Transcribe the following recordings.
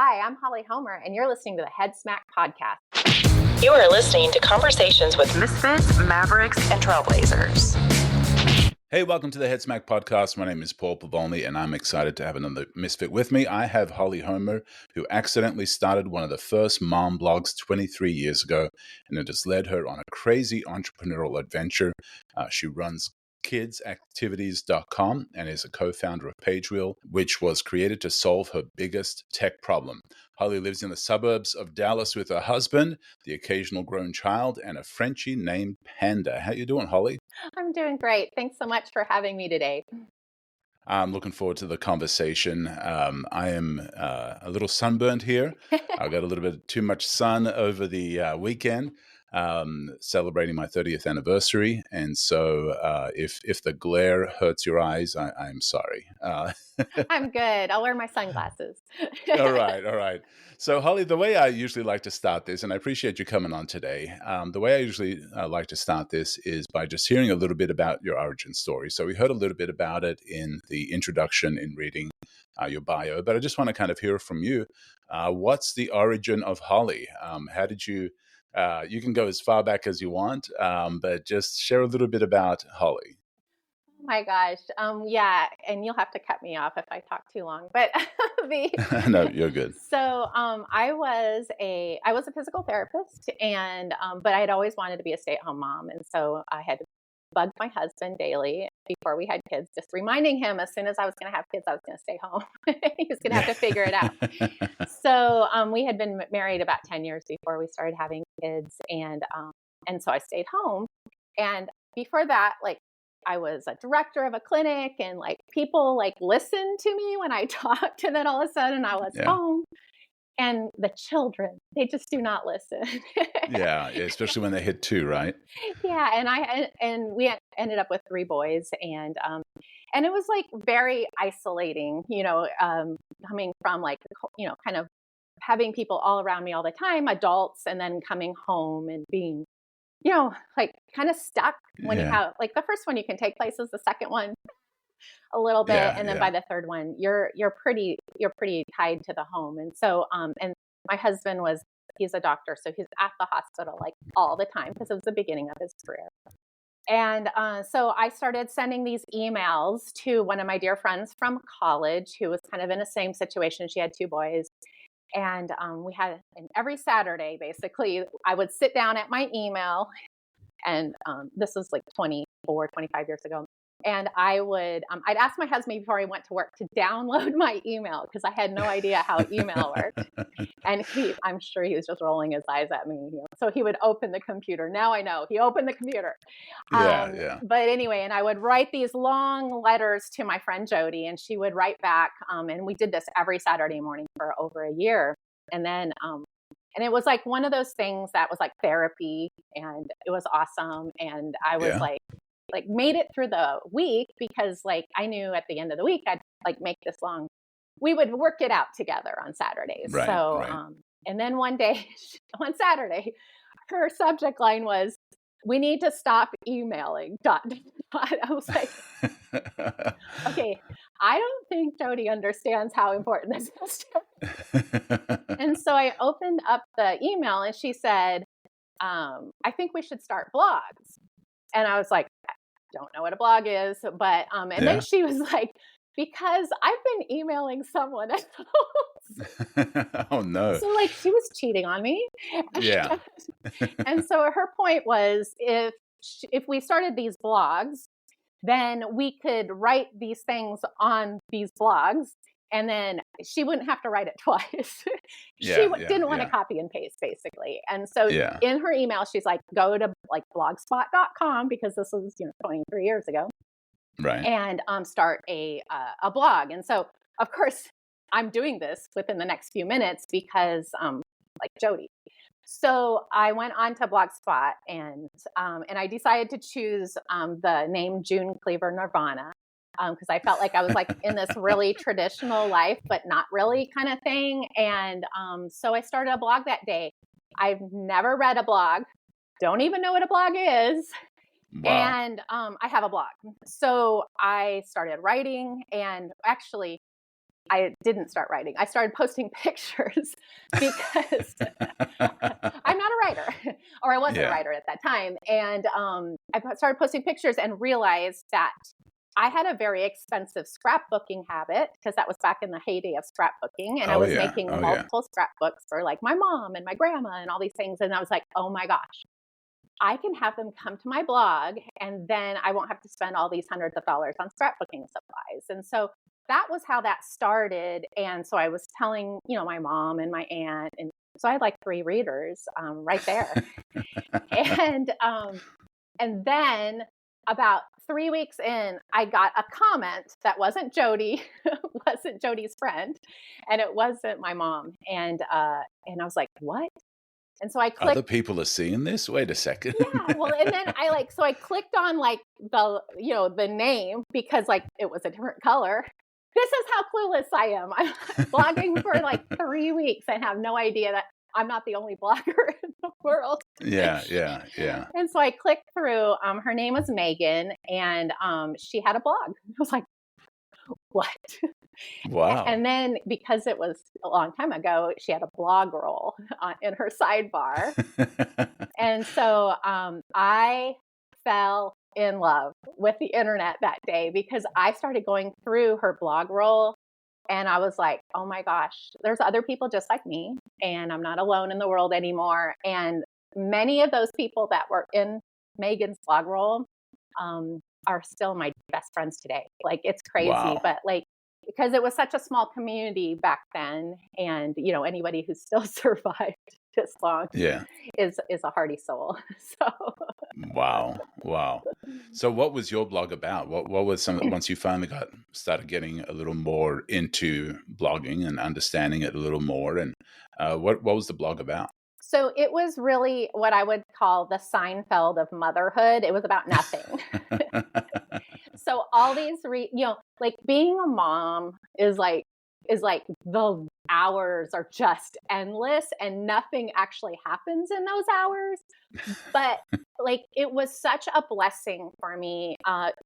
Hi, I'm Holly Homer, and you're listening to the Head Smack Podcast. You are listening to conversations with misfits, mavericks, and trailblazers. Hey, welcome to the Head Smack Podcast. My name is Paul Pavolny, and I'm excited to have another misfit with me. I have Holly Homer, who accidentally started one of the first mom blogs 23 years ago, and it has led her on a crazy entrepreneurial adventure. She runs kidsactivities.com and is a co-founder of Pagewheel, which was created to solve her biggest tech problem. Holly lives in the suburbs of Dallas with her husband, the occasional grown child, and a Frenchie named Panda. How you doing, Holly? I'm doing great. Thanks so much for having me today. I'm looking forward to the conversation. I am a little sunburned here. I got a little bit too much sun over the weekend, celebrating my 30th anniversary. And so if the glare hurts your eyes, I'm sorry. I'm good. I'll wear my sunglasses. All right. So, Holly, the way I usually like to start this, and I appreciate you coming on today, the way I usually like to start this is by just hearing a little bit about your origin story. So we heard a little bit about it in the introduction in reading your bio, but I just want to kind of hear from you. What's the origin of Holly? How did you can go as far back as you want, but just share a little bit about Holly. Oh my gosh. Yeah, and you'll have to cut me off if I talk too long. But No, you're good. So I was a physical therapist, and but I had always wanted to be a stay-at-home mom, and so I had bugged my husband daily before we had kids, just reminding him as soon as I was going to have kids, I was going to stay home. He was going to have to figure it out. So we had been married about 10 years before we started having kids, and so I stayed home. And before that, I was a director of a clinic, and people listened to me when I talked, and then all of a sudden I was home, and the children, they just do not listen. Yeah, especially when they hit 2, right? Yeah, and we ended up with 3 boys, and it was very isolating, coming from kind of having people all around me all the time, adults, and then coming home and being kind of stuck when you have the first one you can take places, the second one a little bit, and then by the third one you're pretty tied to the home. And so and my husband he's a doctor, so he's at the hospital all the time because it was the beginning of his career. And so I started sending these emails to one of my dear friends from college who was kind of in the same situation. She had 2 boys. And every Saturday, basically, I would sit down at my email, and this was 24, 25 years ago. And I'd ask my husband before he went to work to download my email because I had no idea how email worked. And I'm sure he was just rolling his eyes at me. So he would open the computer. Now I know he opened the computer. But anyway, and I would write these long letters to my friend Jody, and she would write back. And we did this every Saturday morning for over a year. And then, and it was one of those things that was like therapy, and it was awesome. And I was made it through the week because I knew at the end of the week I'd make this long. We would work it out together on Saturdays. And then one Saturday, her subject line was, "We need to stop emailing." I was like, okay, I don't think Jody understands how important this is. And so I opened up the email, and she said, "I think we should start blogs." And I was like, don't know what a blog is, but then she was like, "Because I've been emailing someone else." Oh no! So she was cheating on me. Yeah. And so her point was, if we started these blogs, then we could write these things on these blogs, and then she wouldn't have to write it twice. She didn't want to copy and paste, basically. And so in her email, she's like, go to blogspot.com, because this was 23 years ago, right? And start a blog. And so, of course, I'm doing this within the next few minutes because Jody. So I went on to Blogspot, and I decided to choose the name June Cleaver Nirvana, because I felt like I was in this really traditional life, but not really kind of thing. And so I started a blog that day. I've never read a blog, don't even know what a blog is. Wow. And I have a blog. So I started writing, and actually I didn't start writing. I started posting pictures because I'm not a writer, or I wasn't a writer at that time. And I started posting pictures and realized that I had a very expensive scrapbooking habit, because that was back in the heyday of scrapbooking. And I was making multiple scrapbooks for like my mom and my grandma and all these things. And I was like, oh my gosh, I can have them come to my blog, and then I won't have to spend all these hundreds of dollars on scrapbooking supplies. And so that was how that started. And so I was telling, my mom and my aunt, and so I had like 3 readers right there. And then about 3 weeks in, I got a comment that wasn't Jody, wasn't Jody's friend, and it wasn't my mom. And I was like, what? And so I clicked. Other people are seeing this? Wait a second. Yeah. Well, and then I clicked on like the name, because like it was a different color. This is how clueless I am. I'm blogging for like 3 weeks and have no idea that I'm not the only blogger in the world. Yeah. And so I clicked through. Her name was Megan, and she had a blog. I was like, what? Wow. And then, because it was a long time ago, she had a blog roll in her sidebar. And so I fell in love with the internet that day, because I started going through her blog roll, and I was like, oh my gosh, there's other people just like me, and I'm not alone in the world anymore. And many of those people that were in Megan's blog roll are still my best friends today. Like, it's crazy. Wow. But like, because it was such a small community back then, and anybody who's still survived this long is a hearty soul. So wow. So what was your blog about? What was once you finally started getting a little more into blogging and understanding it a little more, and what was the blog about? So it was really what I would call the Seinfeld of motherhood. It was about nothing. So all these, like being a mom is like the hours are just endless, and nothing actually happens in those hours. But like, it was such a blessing for me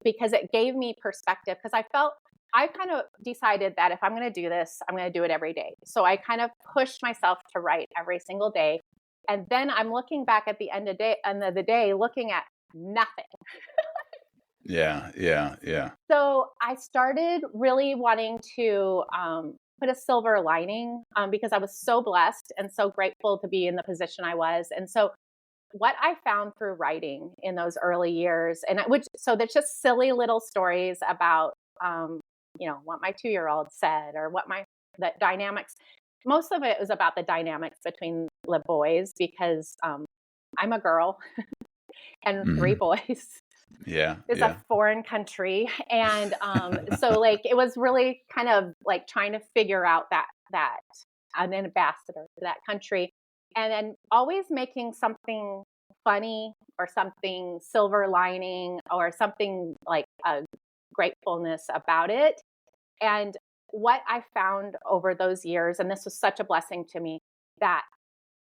because it gave me perspective, because I kind of decided that if I'm going to do this, I'm going to do it every day. So I kind of pushed myself to write every single day. And then I'm looking back at the end of the day, looking at nothing. Yeah. So I started really wanting to put a silver lining because I was so blessed and so grateful to be in the position I was. And so what I found through writing in those early years, so there's just silly little stories about, what my 2-year-old said, or the dynamics. Most of it was about the dynamics between the boys, because I'm a girl and 3 boys. Yeah. It's a foreign country. And so like, it was really kind of like trying to figure out that an ambassador to that country, and then always making something funny or something silver lining or something like a gratefulness about it. And what I found over those years, and this was such a blessing to me, that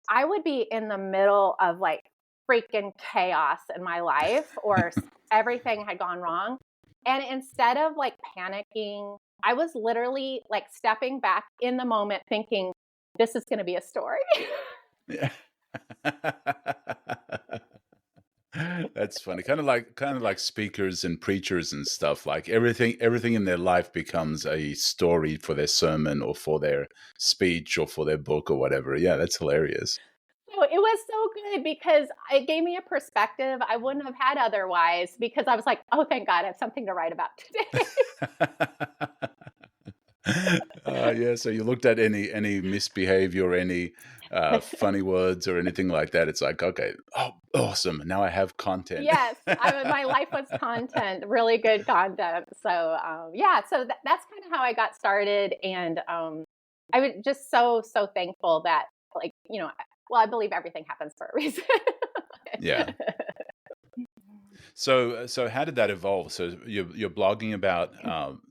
I would be in the middle of like freaking chaos in my life, or everything had gone wrong. And instead of like panicking, I was literally like stepping back in the moment thinking, this is going to be a story. Yeah. That's funny. Kind of like speakers and preachers and stuff. Like everything in their life becomes a story for their sermon or for their speech or for their book or whatever. Yeah, that's hilarious. So it was so good, because it gave me a perspective I wouldn't have had otherwise, because I was like, oh, thank God, I have something to write about today. Yeah. So you looked at any misbehavior or any funny words or anything like that. It's like, okay, oh, awesome. Now I have content. Yes. My life was content, really good content. So, so that's kind of how I got started. And I was just so thankful that, like, I believe everything happens for a reason. Yeah. So how did that evolve? So you're blogging about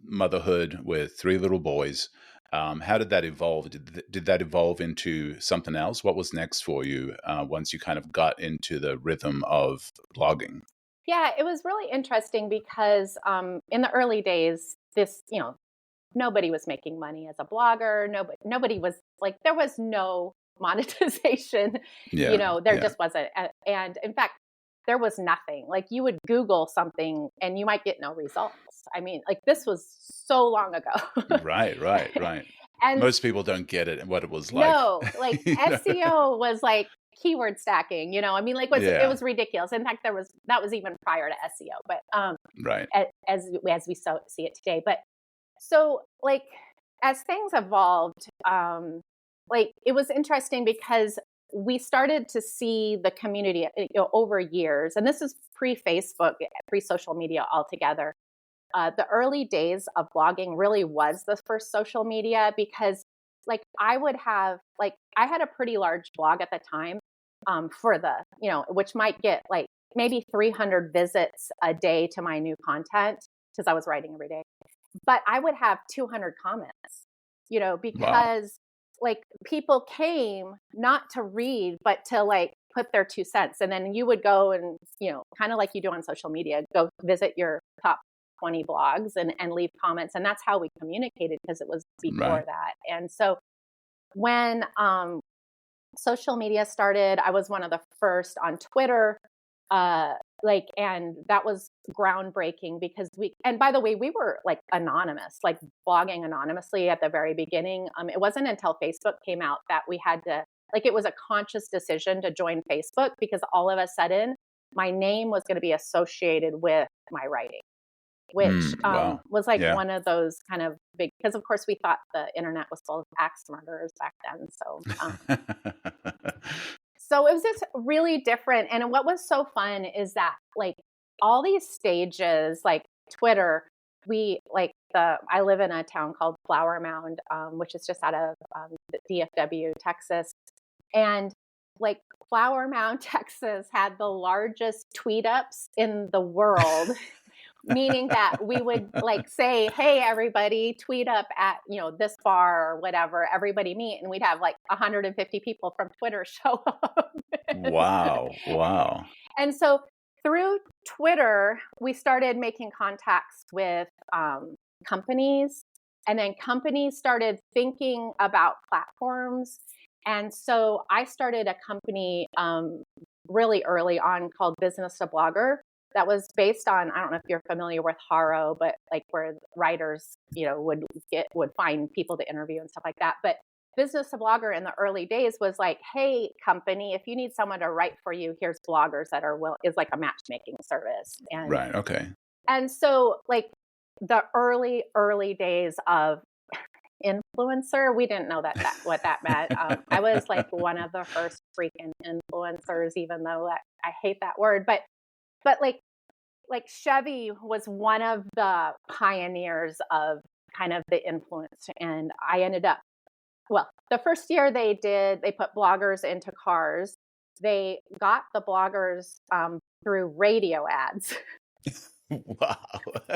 motherhood with 3 little boys. How did that evolve? Did that evolve into something else? What was next for you once you kind of got into the rhythm of blogging? Yeah, it was really interesting because in the early days, this, nobody was making money as a blogger. Nobody was like, there was no monetization, there just wasn't. And in fact, there was nothing. Like you would Google something and you might get no results. I mean, like this was so long ago. Right. And most people don't get it, what it was like. No, like SEO was like keyword stacking, I mean, like it was ridiculous. In fact, that was even prior to SEO, but right. as we see it today. But so like as things evolved, like it was interesting because we started to see the community over years, and this is pre-Facebook, pre-social media altogether. The early days of blogging really was the first social media because like I had a pretty large blog at the time for the, which might get like maybe 300 visits a day to my new content because I was writing every day. But I would have 200 comments, because like people came not to read, but to like put their 2 cents. And then you would go and, kind of like you do on social media, go visit your top 20 blogs and leave comments. And that's how we communicated because it was before that. And so when social media started, I was one of the first on Twitter, and that was groundbreaking because and by the way, we were like anonymous, like blogging anonymously at the very beginning. It wasn't until Facebook came out that we had to, like, it was a conscious decision to join Facebook because all of a sudden my name was going to be associated with my writing, which was like one of those kind of big, because of course we thought the internet was full of axe murderers back then. So it was just really different. And what was so fun is that like all these stages, like Twitter, I live in a town called Flower Mound, which is just out of DFW, Texas. And like Flower Mound, Texas had the largest tweet ups in the world. Meaning that we would like say, hey, everybody, tweet up at, this bar or whatever, everybody meet. And we'd have like 150 people from Twitter show up. Wow. And so through Twitter, we started making contacts with companies. And then companies started thinking about platforms. And so I started a company really early on called Business to Blogger. That was based on, I don't know if you're familiar with Haro, but like where writers, would find people to interview and stuff like that. But Business to Blogger in the early days was like, hey, company, if you need someone to write for you, here's bloggers that is like a matchmaking service. And, right. Okay. And so like the early days of influencer, we didn't know what that meant. I was like one of the first freaking influencers, even though I hate that word, but like Chevy was one of the pioneers of kind of the influence. And I ended up, the first year they put bloggers into cars. They got the bloggers through radio ads. Wow.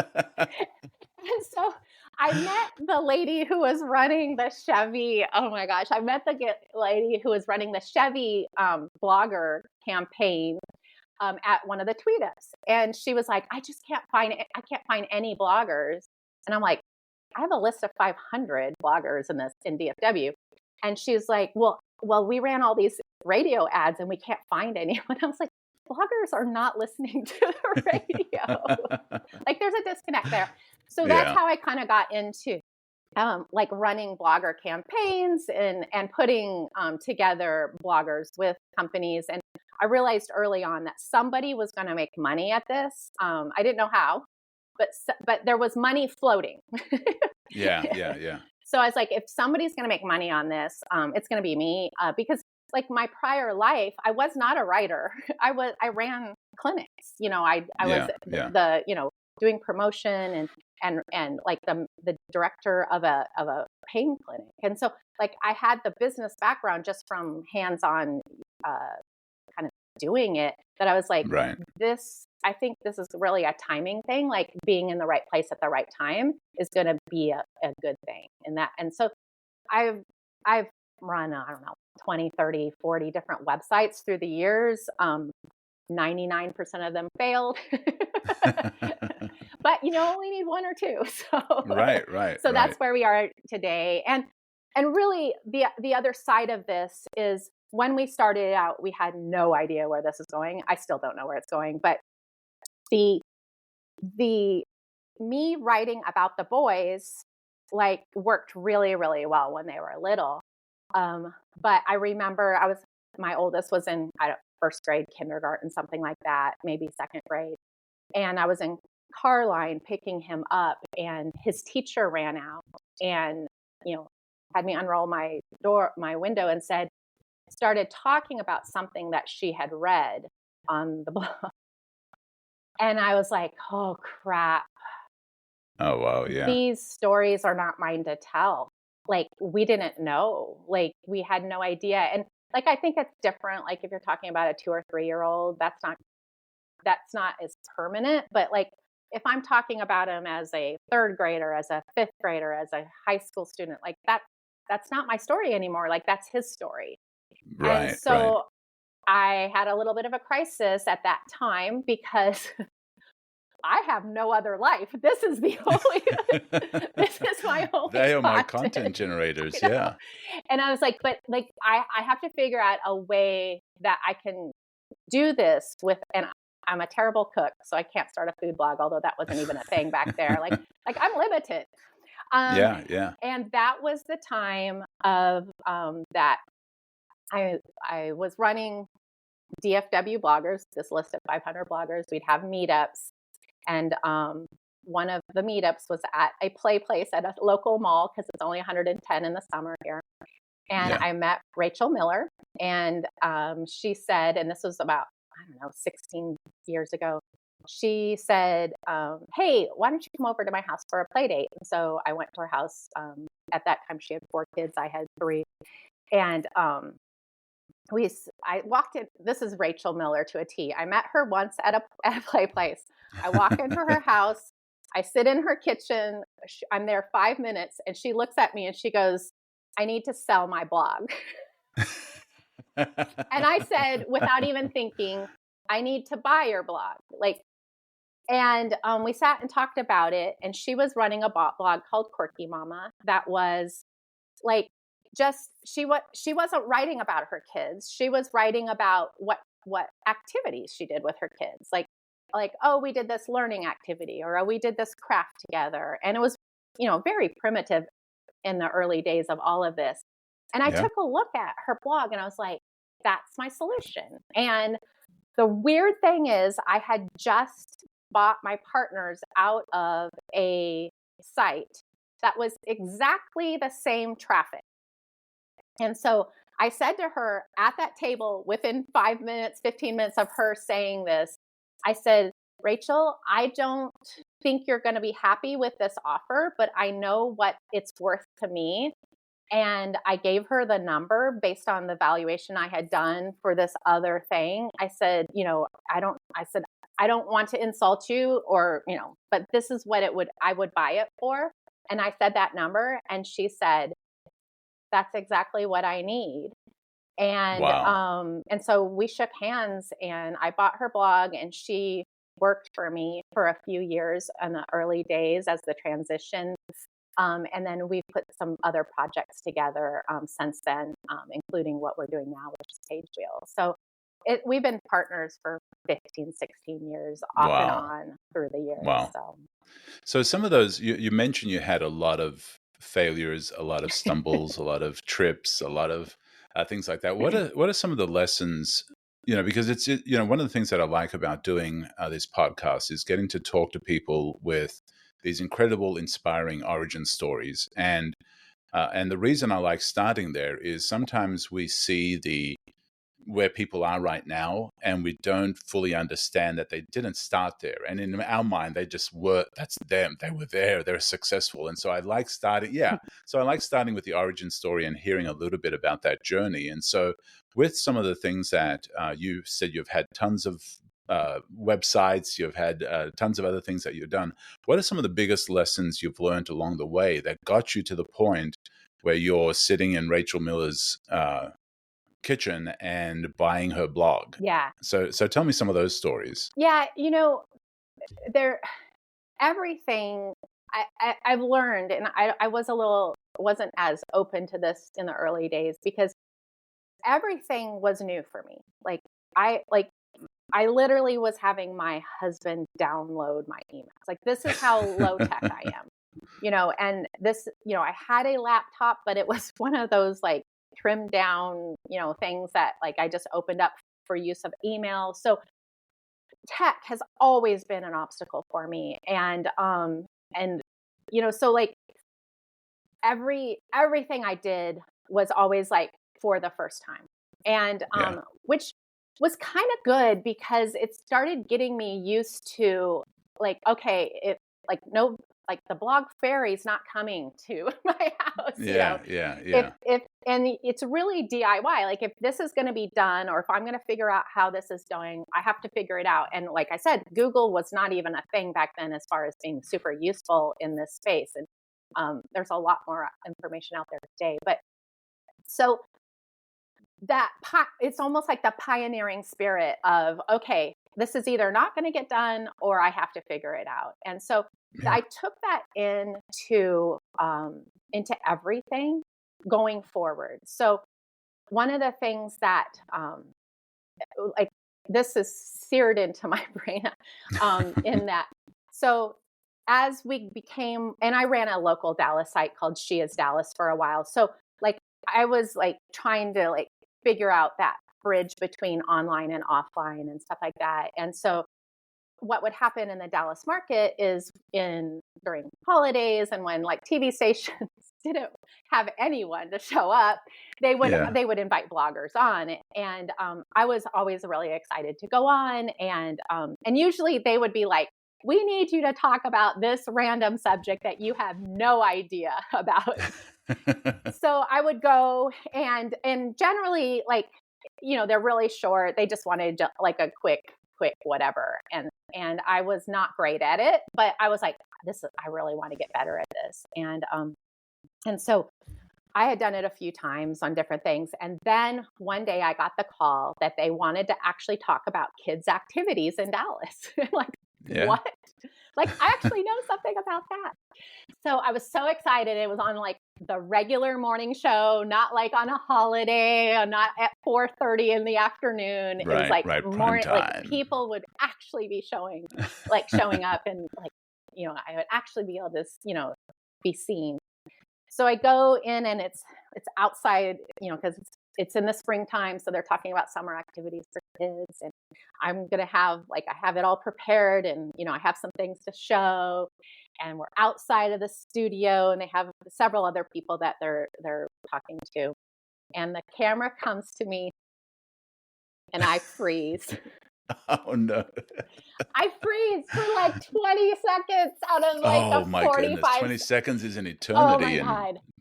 And so I met the lady who was running the Chevy. Oh my gosh. I met the lady who was running the Chevy blogger campaign at one of the tweet ups. And she was like, I can't find any bloggers. And I'm like, I have a list of 500 bloggers in DFW. And she's like, well, we ran all these radio ads and we can't find anyone. I was like, bloggers are not listening to the radio. Like there's a disconnect there. So that's how I kind of got into like running blogger campaigns and putting together bloggers with companies. And I realized early on that somebody was going to make money at this. I didn't know how, but there was money floating. Yeah. So I was like, if somebody's going to make money on this, it's going to be me, because like my prior life, I was not a writer. I ran clinics. I was doing promotion and like the director of a pain clinic. And so like I had the business background just from hands-on kind of doing it, that I was like, I think this is really a timing thing. Like being in the right place at the right time is going to be a good thing in that. And so I've run, I don't know, 20, 30, 40 different websites through the years. 99% of them failed. but you only need one or two. So that's where we are today. And really the other side of this is when we started out, we had no idea where this is going. I still don't know where it's going, but the me writing about the boys like worked really, really well when they were little. But I remember my oldest was in first grade, kindergarten, something like that, maybe second grade. And I was in car line picking him up, and his teacher ran out and, had me unroll my window and started talking about something that she had read on the blog. And I was like, oh crap. Oh, wow. Yeah. These stories are not mine to tell. Like, we didn't know, like we had no idea. And like, I think it's different. Like if you're talking about a 2 or 3 year old, that's not as permanent, but like, if I'm talking about him as a 3rd grader, as a 5th grader, as a high school student, like that's not my story anymore. Like that's his story. Right. And so I had a little bit of a crisis at that time because I have no other life. This is my only They are my content. content generators. Yeah. And I was like, but like, I have to figure out a way that I can do this with, and I'm a terrible cook, so I can't start a food blog, although that wasn't even a thing back there. Like I'm limited. Yeah. And that was the time of that I was running DFW bloggers, this list of 500 bloggers. We'd have meetups, and one of the meetups was at a play place at a local mall because it's only 110 in the summer here. And I met Rachel Miller, and she said, and this was about 16 years ago. She said, hey, why don't you come over to my house for a play date? And so I went to her house. At that time, she had 4 kids. I had 3. And I walked in. This is Rachel Miller to a T. I met her once at a play place. I walk into her house. I sit in her kitchen. I'm there 5 minutes, and she looks at me and she goes, I need to sell my blog. And I said, without even thinking, I need to buy your blog. And we sat and talked about it. And she was running a blog called Quirky Mama that was like, she wasn't writing about her kids. She was writing about what activities she did with her kids. Like, oh, we did this learning activity, or oh, we did this craft together. And it was, very primitive in the early days of all of this. And I took a look at her blog and I was like, that's my solution. And the weird thing is I had just bought my partners out of a site that was exactly the same traffic. And so I said to her at that table, within 5 minutes, 15 minutes of her saying this, I said, Rachel, I don't think you're going to be happy with this offer, but I know what it's worth to me. And I gave her the number based on the valuation I had done for this other thing. I said, I don't want to insult you or, but this is what I would buy it for. And I said that number, and she said, that's exactly what I need. And, wow. And so we shook hands, and I bought her blog, and she worked for me for a few years in the early days as the transition. And then we put some other projects together since then, including what we're doing now, which is Pagewheel. So we've been partners for 15, 16 years, off and on through the years. Wow. So some of those, you mentioned you had a lot of failures, a lot of stumbles, a lot of trips, a lot of things like that. What are some of the lessons, because it's, one of the things that I like about doing this podcast is getting to talk to people with these incredible, inspiring origin stories. And the reason I like starting there is sometimes we see where people are right now, and we don't fully understand that they didn't start there. And in our mind, they just were, that's them. They were there, they're successful. And so I like starting with the origin story and hearing a little bit about that journey. And so with some of the things that you said, you've had tons of websites, you've had tons of other things that you've done. What are some of the biggest lessons you've learned along the way that got you to the point where you're sitting in Rachel Miller's kitchen and buying her blog? Yeah. So tell me some of those stories. Yeah, everything I've learned, and I wasn't as open to this in the early days because everything was new for me. I literally was having my husband download my emails. Like, this is how low tech I am, and this, I had a laptop, but it was one of those like trimmed down, things that like I just opened up for use of email. So tech has always been an obstacle for me. And so like everything I did was always like for the first time. And which was kind of good because it started getting me used to like, okay, if like no, like the blog fairy's not coming to my house. Yeah. If and it's really DIY. Like, if this is going to be done, or if I'm going to figure out how this is doing, I have to figure it out. And like I said, Google was not even a thing back then as far as being super useful in this space. And there's a lot more information out there today. But so that it's almost like the pioneering spirit of, okay, this is either not going to get done or I have to figure it out. And so I took that into everything going forward. So one of the things that like this is seared into my brain in that. So as we became, and I ran a local Dallas site called She Is Dallas for a while. So like I was like trying to like figure out that bridge between online and offline and stuff like that. And so what would happen in the Dallas market is during holidays and when like TV stations didn't have anyone to show up, they would invite bloggers on. And I was always really excited to go on. And usually they would be like, we need you to talk about this random subject that you have no idea about. So I would go and generally like, they're really short. They just wanted like a quick whatever. And I was not great at it, but I was like, I really want to get better at this. And so I had done it a few times on different things. And then one day I got the call that they wanted to actually talk about kids' activities in Dallas. Like, what? Like, I actually know something about that. So I was so excited. It was on like the regular morning show, not like on a holiday, not at 4:30 in the afternoon. It was like more like people would actually be showing up and like, I would actually be able to, be seen. So I go in and it's outside, because it's in the springtime. So they're talking about summer activities for kids, and I'm going to I have it all prepared, and, I have some things to show, and we're outside of the studio and they have several other people that they're talking to. And the camera comes to me and I freeze. Oh no. I freeze for like 20 seconds out of like the 45. Goodness. 20 seconds is an eternity in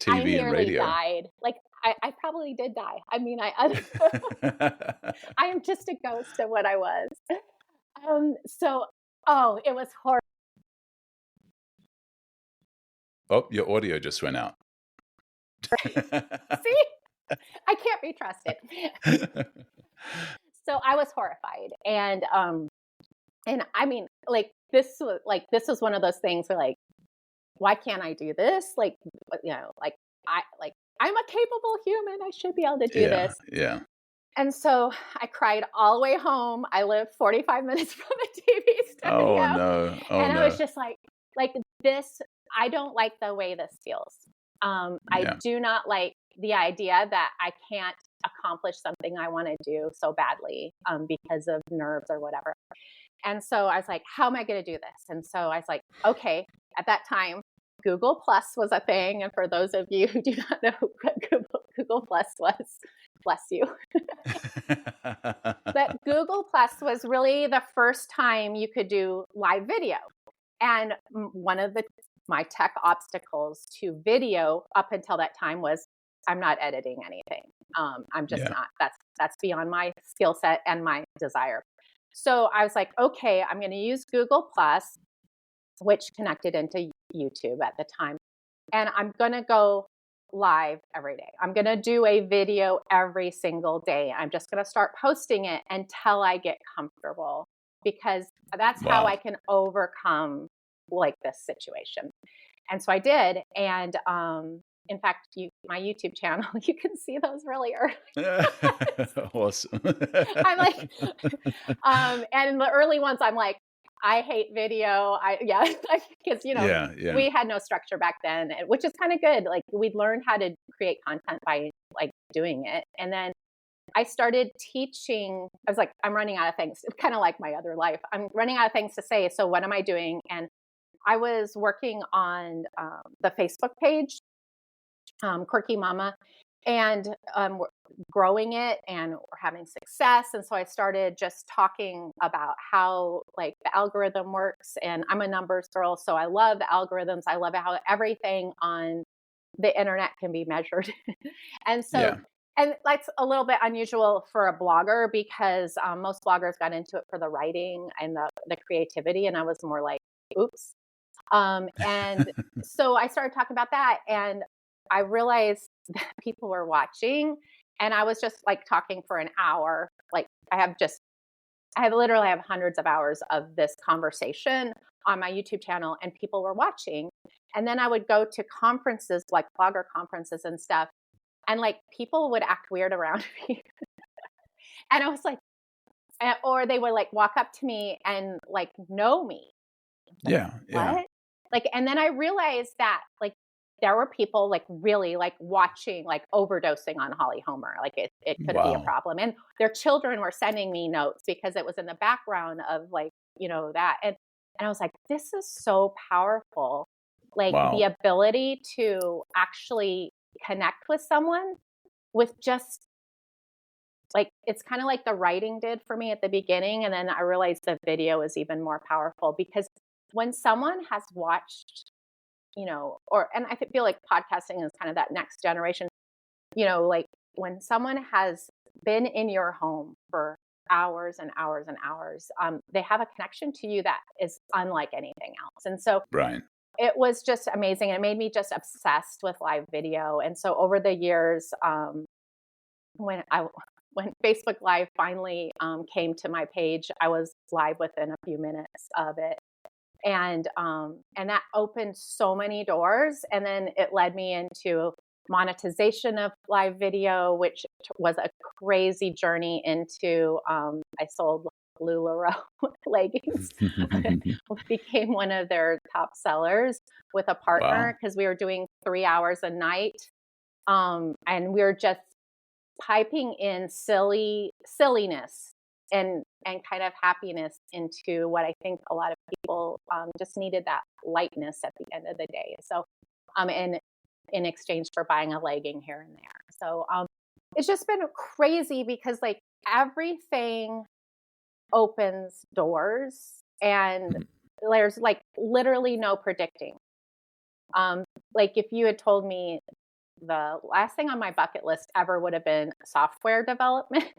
TV and radio. I nearly died. Like I probably did die. I mean, I am just a ghost of what I was. It was horrible. Oh, your audio just went out. See? I can't be trusted. So I was horrified. And I mean, like this was one of those things where like, why can't I do this? Like, I'm a capable human. I should be able to do this. Yeah. And so I cried all the way home. I live 45 minutes from the TV studio. Oh no. I was just like this. I don't like the way this feels. I do not like the idea that I can't accomplish something I want to do so badly because of nerves or whatever. And so I was like, how am I going to do this? And so I was like, okay, at that time, Google Plus was a thing. And for those of you who do not know what Google Plus was, bless you. But Google Plus was really the first time you could do live video. And one of my tech obstacles to video up until that time was I'm not editing anything. I'm just not. That's beyond my skill set and my desire. So I was like, okay, I'm going to use Google Plus, which connected into YouTube at the time. And I'm going to go live every day. I'm going to do a video every single day. I'm just going to start posting it until I get comfortable, because that's how I can overcome like this situation. And so I did. And in fact, my YouTube channel, you can see those really early. Awesome. I'm like, and in the early ones, I'm like, I hate video. Because we had no structure back then, which is kind of good. Like we'd learned how to create content by like doing it, and then I started teaching. I was like, I'm running out of things. It's kind of like my other life. I'm running out of things to say. So what am I doing? And I was working on the Facebook page, Quirky Mama, and growing it, and we're having success. And so I started just talking about how like the algorithm works. And I'm a numbers girl, so I love the algorithms. I love how everything on the internet can be measured. And so, and that's a little bit unusual for a blogger, because most bloggers got into it for the writing and the creativity. And I was more like, oops. And so I started talking about that, and I realized that people were watching, and I was just like talking for an hour. Like I literally have hundreds of hours of this conversation on my YouTube channel, and people were watching. And then I would go to conferences, like blogger conferences and stuff, and like people would act weird around me. And I was like, or they would like walk up to me and like know me. Like, what? Like, and then I realized that like there were people like really like watching, like overdosing on Holly Homer. Like it could be a problem. And their children were sending me notes because it was in the background of like, that. And I was like, this is so powerful. Like the ability to actually connect with someone with just like, it's kind of like the writing did for me at the beginning. And then I realized the video is even more powerful, because when someone has watched, and I feel like podcasting is kind of that next generation, like when someone has been in your home for hours and hours and hours, they have a connection to you that is unlike anything else. And so it was just amazing. It made me just obsessed with live video. And so over the years, when Facebook Live finally came to my page, I was live within a few minutes of it. And that opened so many doors. And then it led me into monetization of live video, which was a crazy journey into, I sold LuLaRoe leggings, became one of their top sellers with a partner, because we were doing 3 hours a night. And we were just piping in silliness and kind of happiness into what I think a lot of people just needed, that lightness at the end of the day. So, in exchange for buying a legging here and there. So, it's just been crazy, because like everything opens doors, and there's like literally no predicting. Like if you had told me the last thing on my bucket list ever would have been software development.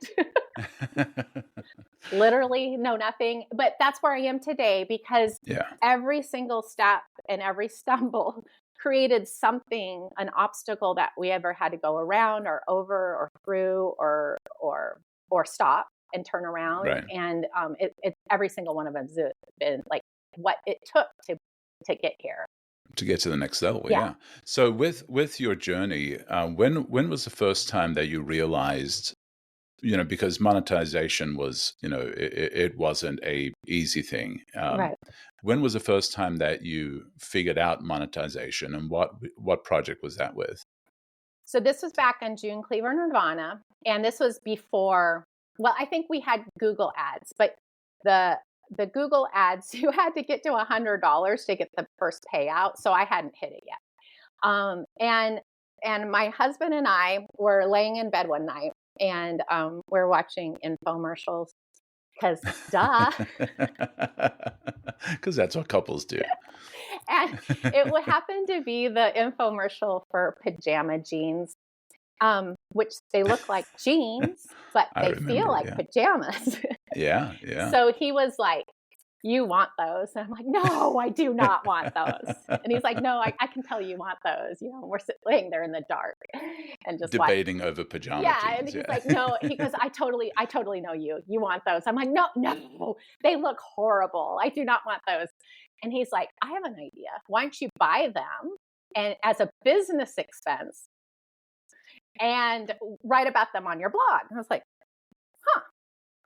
Literally no, nothing. But that's where I am today, because every single step and every stumble created something, an obstacle that we ever had to go around or over or through or stop and turn around. And it's every single one of them has been like what it took to get here. To get to the next level, So with your journey, when was the first time that you realized, because monetization was, it wasn't a easy thing. When was the first time that you figured out monetization, and what project was that with? So this was back in June, Cleaver Nirvana, and this was before. Well, I think we had Google ads, but the Google ads, you had to get to $100 to get the first payout. So I hadn't hit it yet. And my husband and I were laying in bed one night, and we're watching infomercials, because duh. Because that's what couples do. And it would happen to be the infomercial for pajama jeans, which they look like jeans, but they feel like pajamas. So he was like, you want those? And I'm like, no, I do not want those. And he's like, no, I can tell you want those. We're laying there in the dark and just debating over pajama jeans. And he's like, no, he goes, I totally know you. You want those. I'm like, no, they look horrible. I do not want those. And he's like, I have an idea. Why don't you buy them and as a business expense and write about them on your blog? And I was like, huh,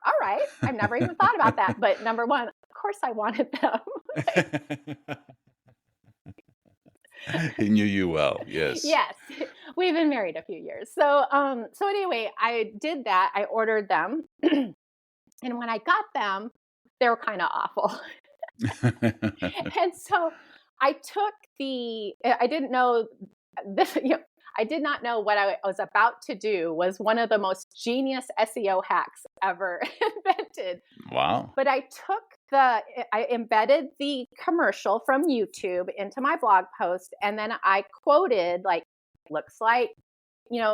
all right. I've never even thought about that. But number one, of course I wanted them. He knew you well. Yes. Yes. We've been married a few years. So anyway, I did that. I ordered them. And when I got them, they were kind of awful. And so I took I didn't know this, I did not know what I was about to do was one of the most genius SEO hacks ever invented. Wow. But I embedded the commercial from YouTube into my blog post. And then I quoted like, looks like,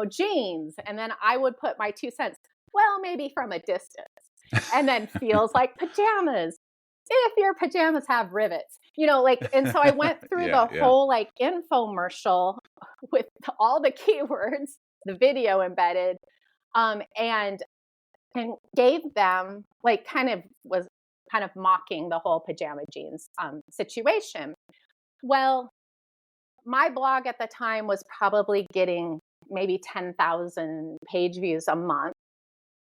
jeans. And then I would put my 2 cents, well, maybe from a distance. And then feels like pajamas. If your pajamas have rivets, and so I went through the whole like infomercial with all the keywords, the video embedded, and gave them like was mocking the whole pajama jeans situation. Well, my blog at the time was probably getting maybe 10,000 page views a month.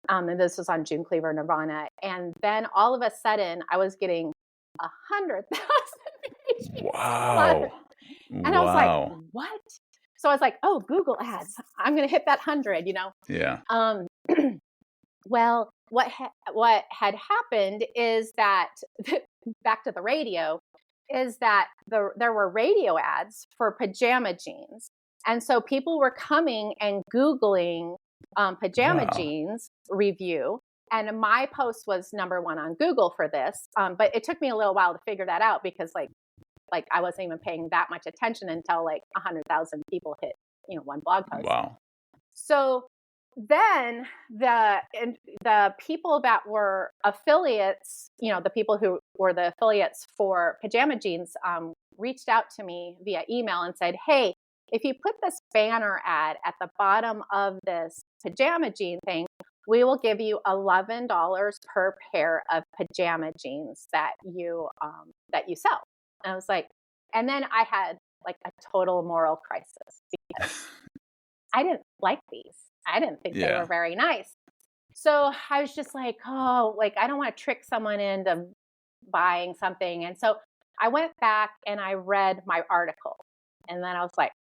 And this was on Cleaver Nirvana. And then all of a sudden I was getting 100,000 page views. Wow. And I was like, what? So I was like, oh, Google ads. I'm going to hit that 100, Yeah. Well, what had happened is that, back to the radio, is that there were radio ads for pajama jeans. And so people were coming and Googling pajama jeans review. And my post was number one on Google for this. But it took me a little while to figure that out because like I wasn't even paying that much attention until like 100,000 people hit, one blog post. Wow. So then the people that were affiliates, the people who were the affiliates for pajama jeans, reached out to me via email and said, hey, if you put this banner ad at the bottom of this pajama jean thing, we will give you $11 per pair of pajama jeans that you sell. And I was like, and then I had like a total moral crisis because I didn't like these. I didn't think they were very nice. So I was just like, oh, like I don't want to trick someone into buying something. And so I went back and I read my article. And then I was like,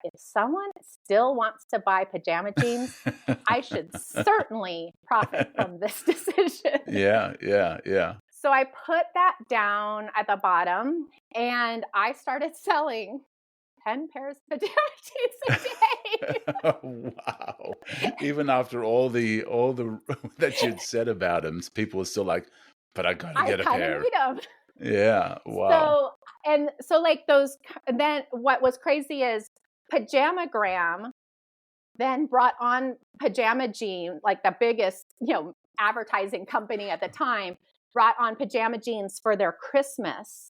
if someone still wants to buy pajama jeans, I should certainly profit from this decision. Yeah. So I put that down at the bottom and I started selling 10 pairs of pajama jeans a day. Wow. Even after all the that you'd said about them, people were still like, but I gotta get a pair. Need them. Yeah. Wow. So like those, then what was crazy is Pajamagram then brought on Pajama Jean, like the biggest, advertising company at the time, brought on pajama jeans for their Christmas.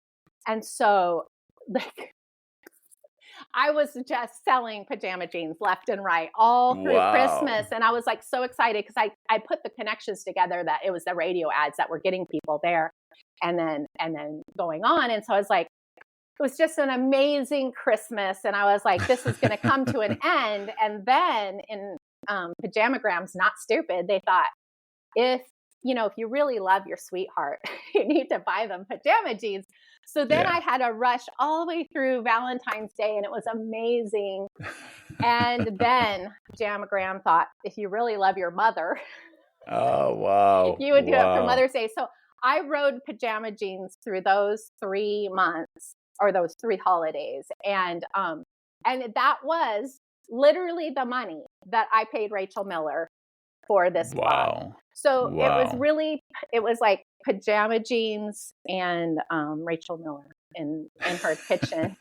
And so like I was just selling pajama jeans left and right all through Christmas. And I was like so excited because I put the connections together that it was the radio ads that were getting people there and then going on. And so I was like, it was just an amazing Christmas. And I was like, this is going to come to an end. And then in Pajamagram's Not Stupid, they thought, if you really love your sweetheart, you need to buy them pajama jeans. So then I had to rush all the way through Valentine's Day and it was amazing. And then Pajamagram thought, if you really love your mother, oh, wow, you would do it for Mother's Day. So I rode pajama jeans through those 3 months or those 3 holidays. And that was literally the money that I paid Rachel Miller for this blog. So it was like pajama jeans and Rachel Miller in her kitchen.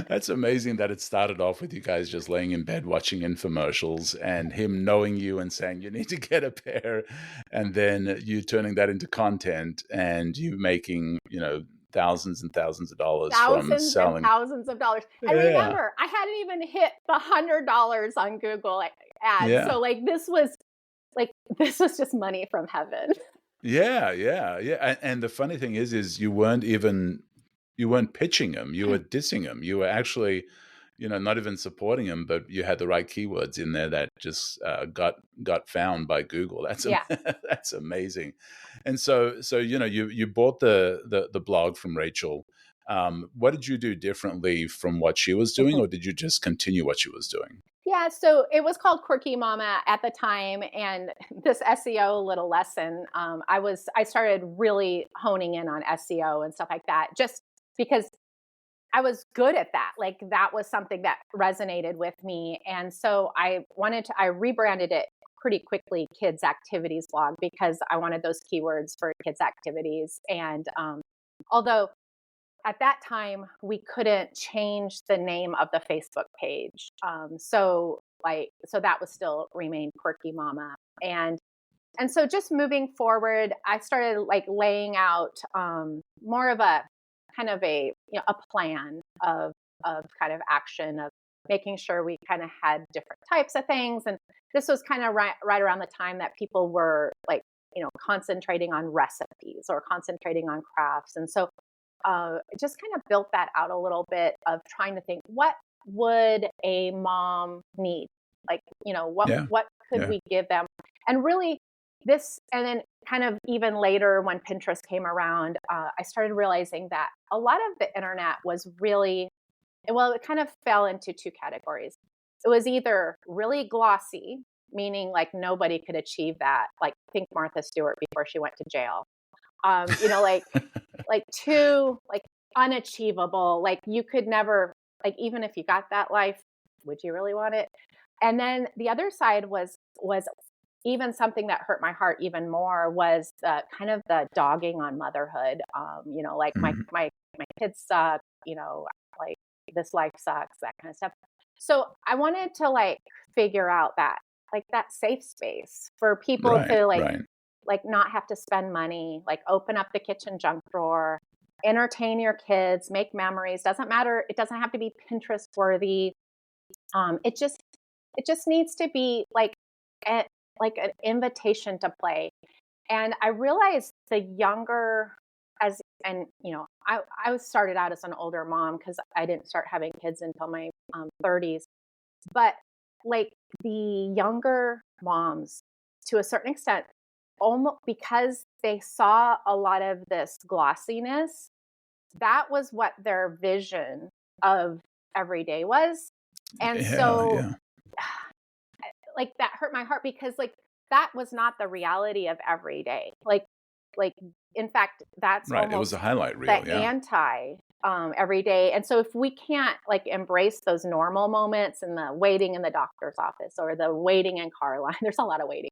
That's amazing that it started off with you guys just laying in bed watching infomercials and him knowing you and saying you need to get a pair, and then you turning that into content and you making thousands and thousands of dollars from selling. Thousands of dollars. And remember, I hadn't even hit the $100 on Google ads. So this was just money from heaven. Yeah, yeah, yeah. And the funny thing is you weren't pitching him, you were dissing him. You were actually, not even supporting him, but you had the right keywords in there that just got found by Google. Yeah. That's amazing. And so you bought the blog from Rachel. What did you do differently from what she was doing, or did you just continue what she was doing? Yeah, so it was called Quirky Mama at the time, and this SEO little lesson, I started really honing in on SEO and stuff like that, just because I was good at that. Like that was something that resonated with me, and so I rebranded it pretty quickly, Kids Activities Blog, because I wanted those keywords for kids activities, and although at that time we couldn't change the name of the Facebook page. So that was still remained Quirky Mama. And so just moving forward, I started like laying out more of a kind of a plan of kind of action, of making sure we kind of had different types of things. And this was kind of right around the time that people were like, concentrating on recipes or concentrating on crafts. And so just kind of built that out a little bit, of trying to think, what would a mom need? Like, what could we give them? And really and then kind of even later when Pinterest came around, I started realizing that a lot of the internet was really, well, it kind of fell into two categories. It was either really glossy, meaning like nobody could achieve that. Like think Martha Stewart before she went to jail. Like too like unachievable. Like you could never, like even if you got that life, would you really want it? And then the other side was even something that hurt my heart even more, was kind of the dogging on motherhood. Like Mhm. my kids suck. Like this life sucks, that kind of stuff. So I wanted to like figure out that safe space for people Right, to right. like not have to spend money, like open up the kitchen junk drawer, entertain your kids, make memories. Doesn't matter. It doesn't have to be Pinterest worthy. It just needs to be like an invitation to play. And I realized the younger I started out as an older mom because I didn't start having kids until my 30s. But like the younger moms, to a certain extent, almost because they saw a lot of this glossiness, that was what their vision of every day was. And Yeah, so yeah. like that hurt my heart, because like that was not the reality of every day. Like in fact, that's Right. It was a almost highlight the reel. Yeah. anti every day. And so if we can't like embrace those normal moments, in the waiting in the doctor's office or the waiting in car line, there's a lot of waiting.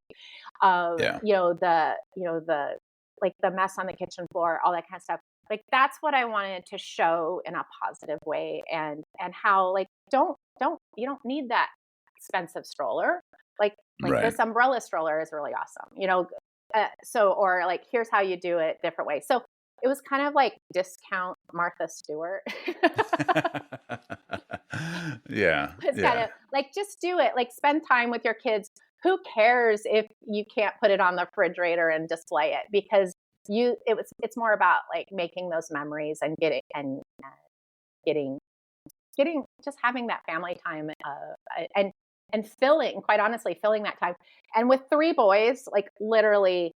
Yeah. The like the mess on the kitchen floor, all that kind of stuff. Like that's what I wanted to show in a positive way, and how like you don't need that expensive stroller. Like Right. this umbrella stroller is really awesome. Or like here's how you do it different way. So it was kind of like discount Martha Stewart. Yeah. It's kind Yeah. of like, just do it. Like spend time with your kids. Who cares if you can't put it on the refrigerator and display it? Because it's more about like making those memories and getting just having that family time, and quite honestly, filling that time. And with three boys, like literally,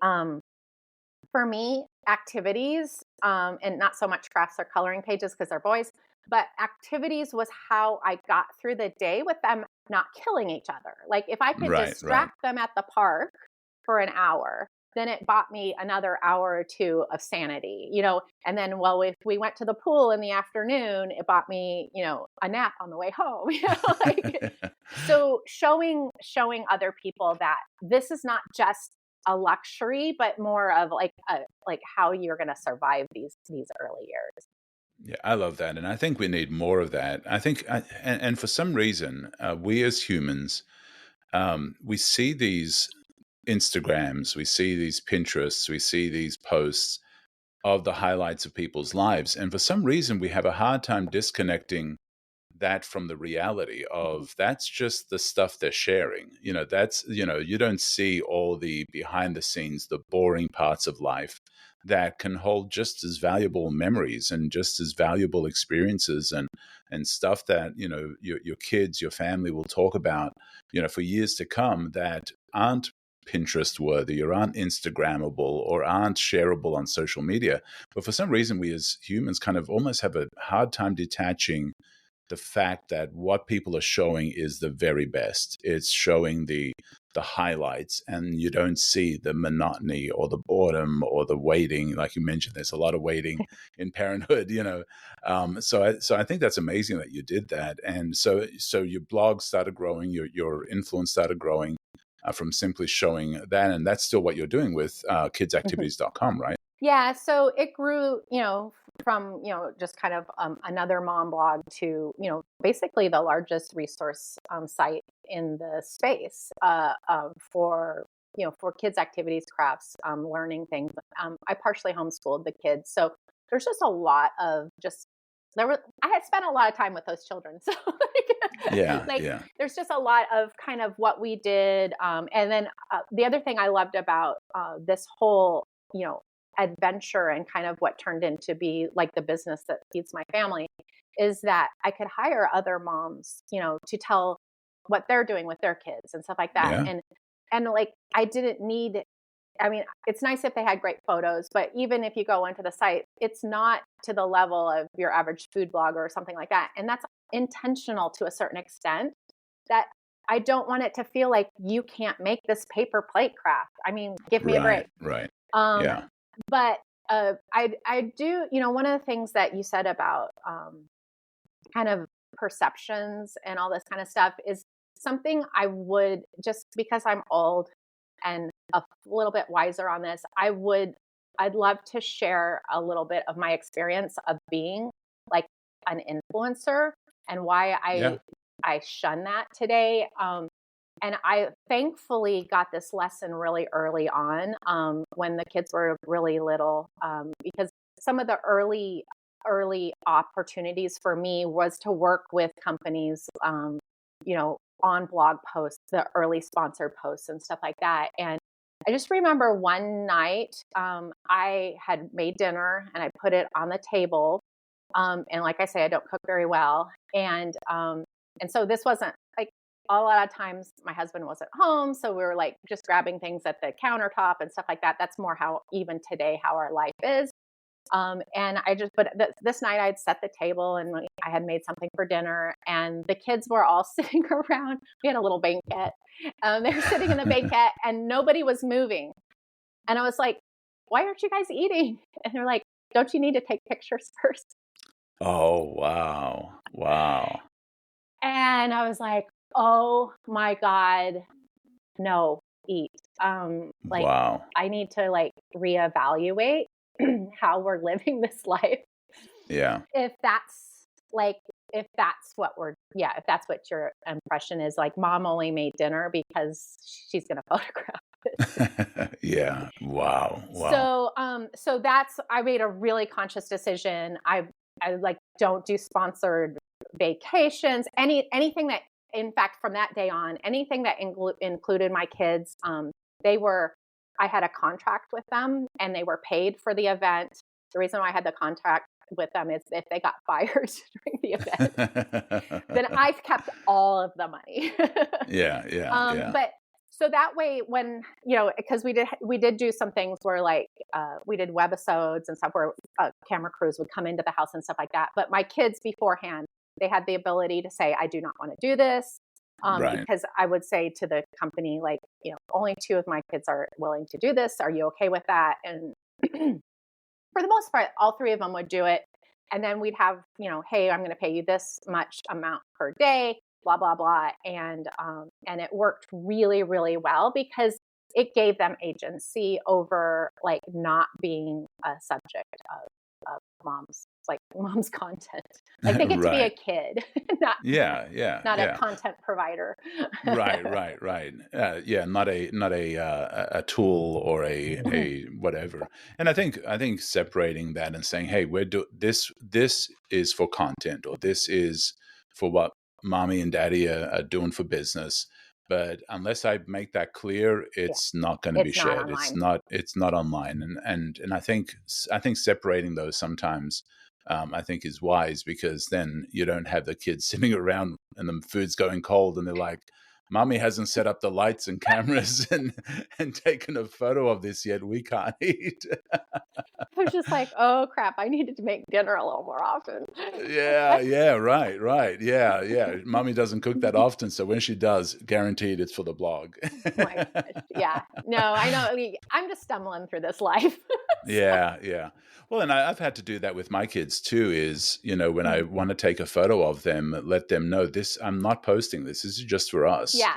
for me, activities, and not so much crafts or coloring pages because they're boys, but activities was how I got through the day with them not killing each other. Like if I could Right. Right. distract them at the park for an hour, then it bought me another hour or two of sanity. And then, well, if we went to the pool in the afternoon, it bought me, a nap on the way home. Like, so showing other people that this is not just a luxury, but more of like how you're going to survive these early years. Yeah, I love that, and I think we need more of that. I think, and for some reason, we as humans, we see these Instagrams, we see these Pinterests, we see these posts of the highlights of people's lives, and for some reason, we have a hard time disconnecting that from the reality of that's just the stuff they're sharing. That's, you don't see all the behind the scenes, the boring parts of life that can hold just as valuable memories and just as valuable experiences and stuff that, your kids, your family will talk about, for years to come, that aren't Pinterest worthy or aren't Instagrammable or aren't shareable on social media. But for some reason, we as humans kind of almost have a hard time detaching the fact that what people are showing is the very best. It's showing the highlights, and you don't see the monotony or the boredom or the waiting. Like you mentioned, there's a lot of waiting in parenthood, So I think that's amazing that you did that. And so your blog started growing, your influence started growing from simply showing that. And that's still what you're doing with kidsactivities.com, right? Yeah. So it grew, from, just kind of another mom blog to, basically the largest resource site in the space for, for kids activities, crafts, learning things. I partially homeschooled the kids. So there's just a lot of I had spent a lot of time with those children. So there's just a lot of kind of what we did. And then the other thing I loved about this whole, adventure and kind of what turned into be like the business that feeds my family is that I could hire other moms, to tell what they're doing with their kids and stuff like that. Yeah. And like, I didn't need, it's nice if they had great photos, but even if you go onto the site, it's not to the level of your average food blogger or something like that. And that's intentional to a certain extent, that I don't want it to feel like you can't make this paper plate craft. Give me a break. Right. Yeah. But I do, one of the things that you said about kind of perceptions and all this kind of stuff is something I would, just because I'm old and a little bit wiser on this, I'd love to share a little bit of my experience of being like an influencer and why I shun that today. And I thankfully got this lesson really early on when the kids were really little, because some of the early opportunities for me was to work with companies, on blog posts, the early sponsored posts and stuff like that. And I just remember one night I had made dinner and I put it on the table. And like I say, I don't cook very well. And so this wasn't like, a lot of times my husband wasn't home. So we were like just grabbing things at the countertop and stuff like that. That's more how even today, how our life is. And I just, but this night I'd set the table and I had made something for dinner and the kids were all sitting around. We had a little banquet. They were sitting in the banquet and nobody was moving. And I was like, why aren't you guys eating? And they're like, don't you need to take pictures first? Oh, wow. Wow. And I was like, oh my God, no, eat. Wow. I need to reevaluate how we're living this life. Yeah. If that's if that's what your impression is, like mom only made dinner because she's going to photograph it. Yeah. Wow. Wow. So I made a really conscious decision. I don't do sponsored vacations, anything that, in fact, from that day on, anything that included my kids, I had a contract with them and they were paid for the event. The reason why I had the contract with them is if they got fired during the event, then I've kept all of the money. Yeah. But so that way, when, because we did do some things where we did webisodes and stuff where camera crews would come into the house and stuff like that. But my kids beforehand, they had the ability to say, I do not want to do this. Right. Because I would say to the company, only 2 of my kids are willing to do this. Are you okay with that? And for the most part, all 3 of them would do it. And then we'd have, hey, I'm going to pay you this much amount per day, blah, blah, blah. And it worked really, really well because it gave them agency over not being a subject of mom's content. They get to be a kid, not a content provider. Right. Not a tool or a whatever. And I think separating that and saying, hey, this is for content, or this is for what mommy and daddy are doing for business. But unless I make that clear, it's not going to be It's not shared. online. It's not online. And I think separating those sometimes, I think is wise, because then you don't have the kids sitting around and the food's going cold and they're like, mommy hasn't set up the lights and cameras and taken a photo of this yet. We can't eat. I was just like, oh crap, I needed to make dinner a little more often. Yeah, right. Yeah. Mommy doesn't cook that often, so when she does, guaranteed it's for the blog. My gosh. Yeah. No, I know. I'm just stumbling through this life. Yeah. Well, and I've had to do that with my kids too, is, when I want to take a photo of them, let them know this, I'm not posting this. This is just for us, Yeah.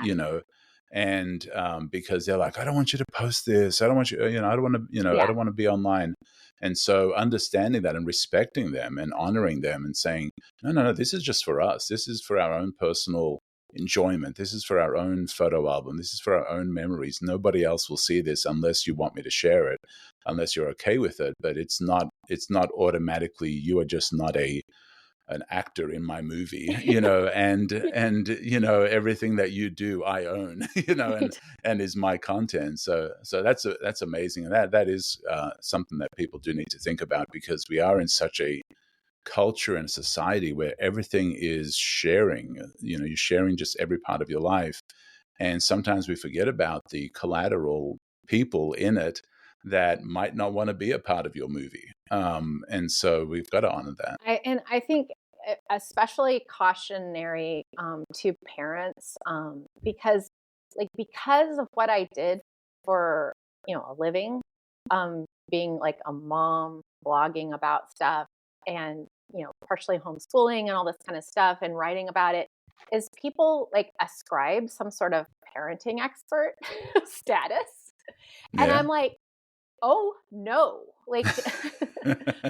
and because they're like, I don't want you to post this. I don't want you, I don't want to, I Yeah. don't want to be online. And so understanding that and respecting them and honoring them and saying, no, this is just for us. This is for our own personal enjoyment. This is for our own photo album. This is for our own memories. Nobody else will see this unless you want me to share it, unless you're okay with it. But it's not automatically, you are just not an actor in my movie, and everything that you do, I own, and is my content. So that's amazing. And that is something that people do need to think about, because we are in such a culture and society where everything is sharing. You're sharing just every part of your life, and sometimes we forget about the collateral people in it that might not want to be a part of your movie. And so we've got to honor that. I think especially cautionary to parents, because of what I did for a living, being like a mom, blogging about stuff, and partially homeschooling and all this kind of stuff, and writing about it, is people like ascribe some sort of parenting expert status, and Yeah. I'm like, oh no, like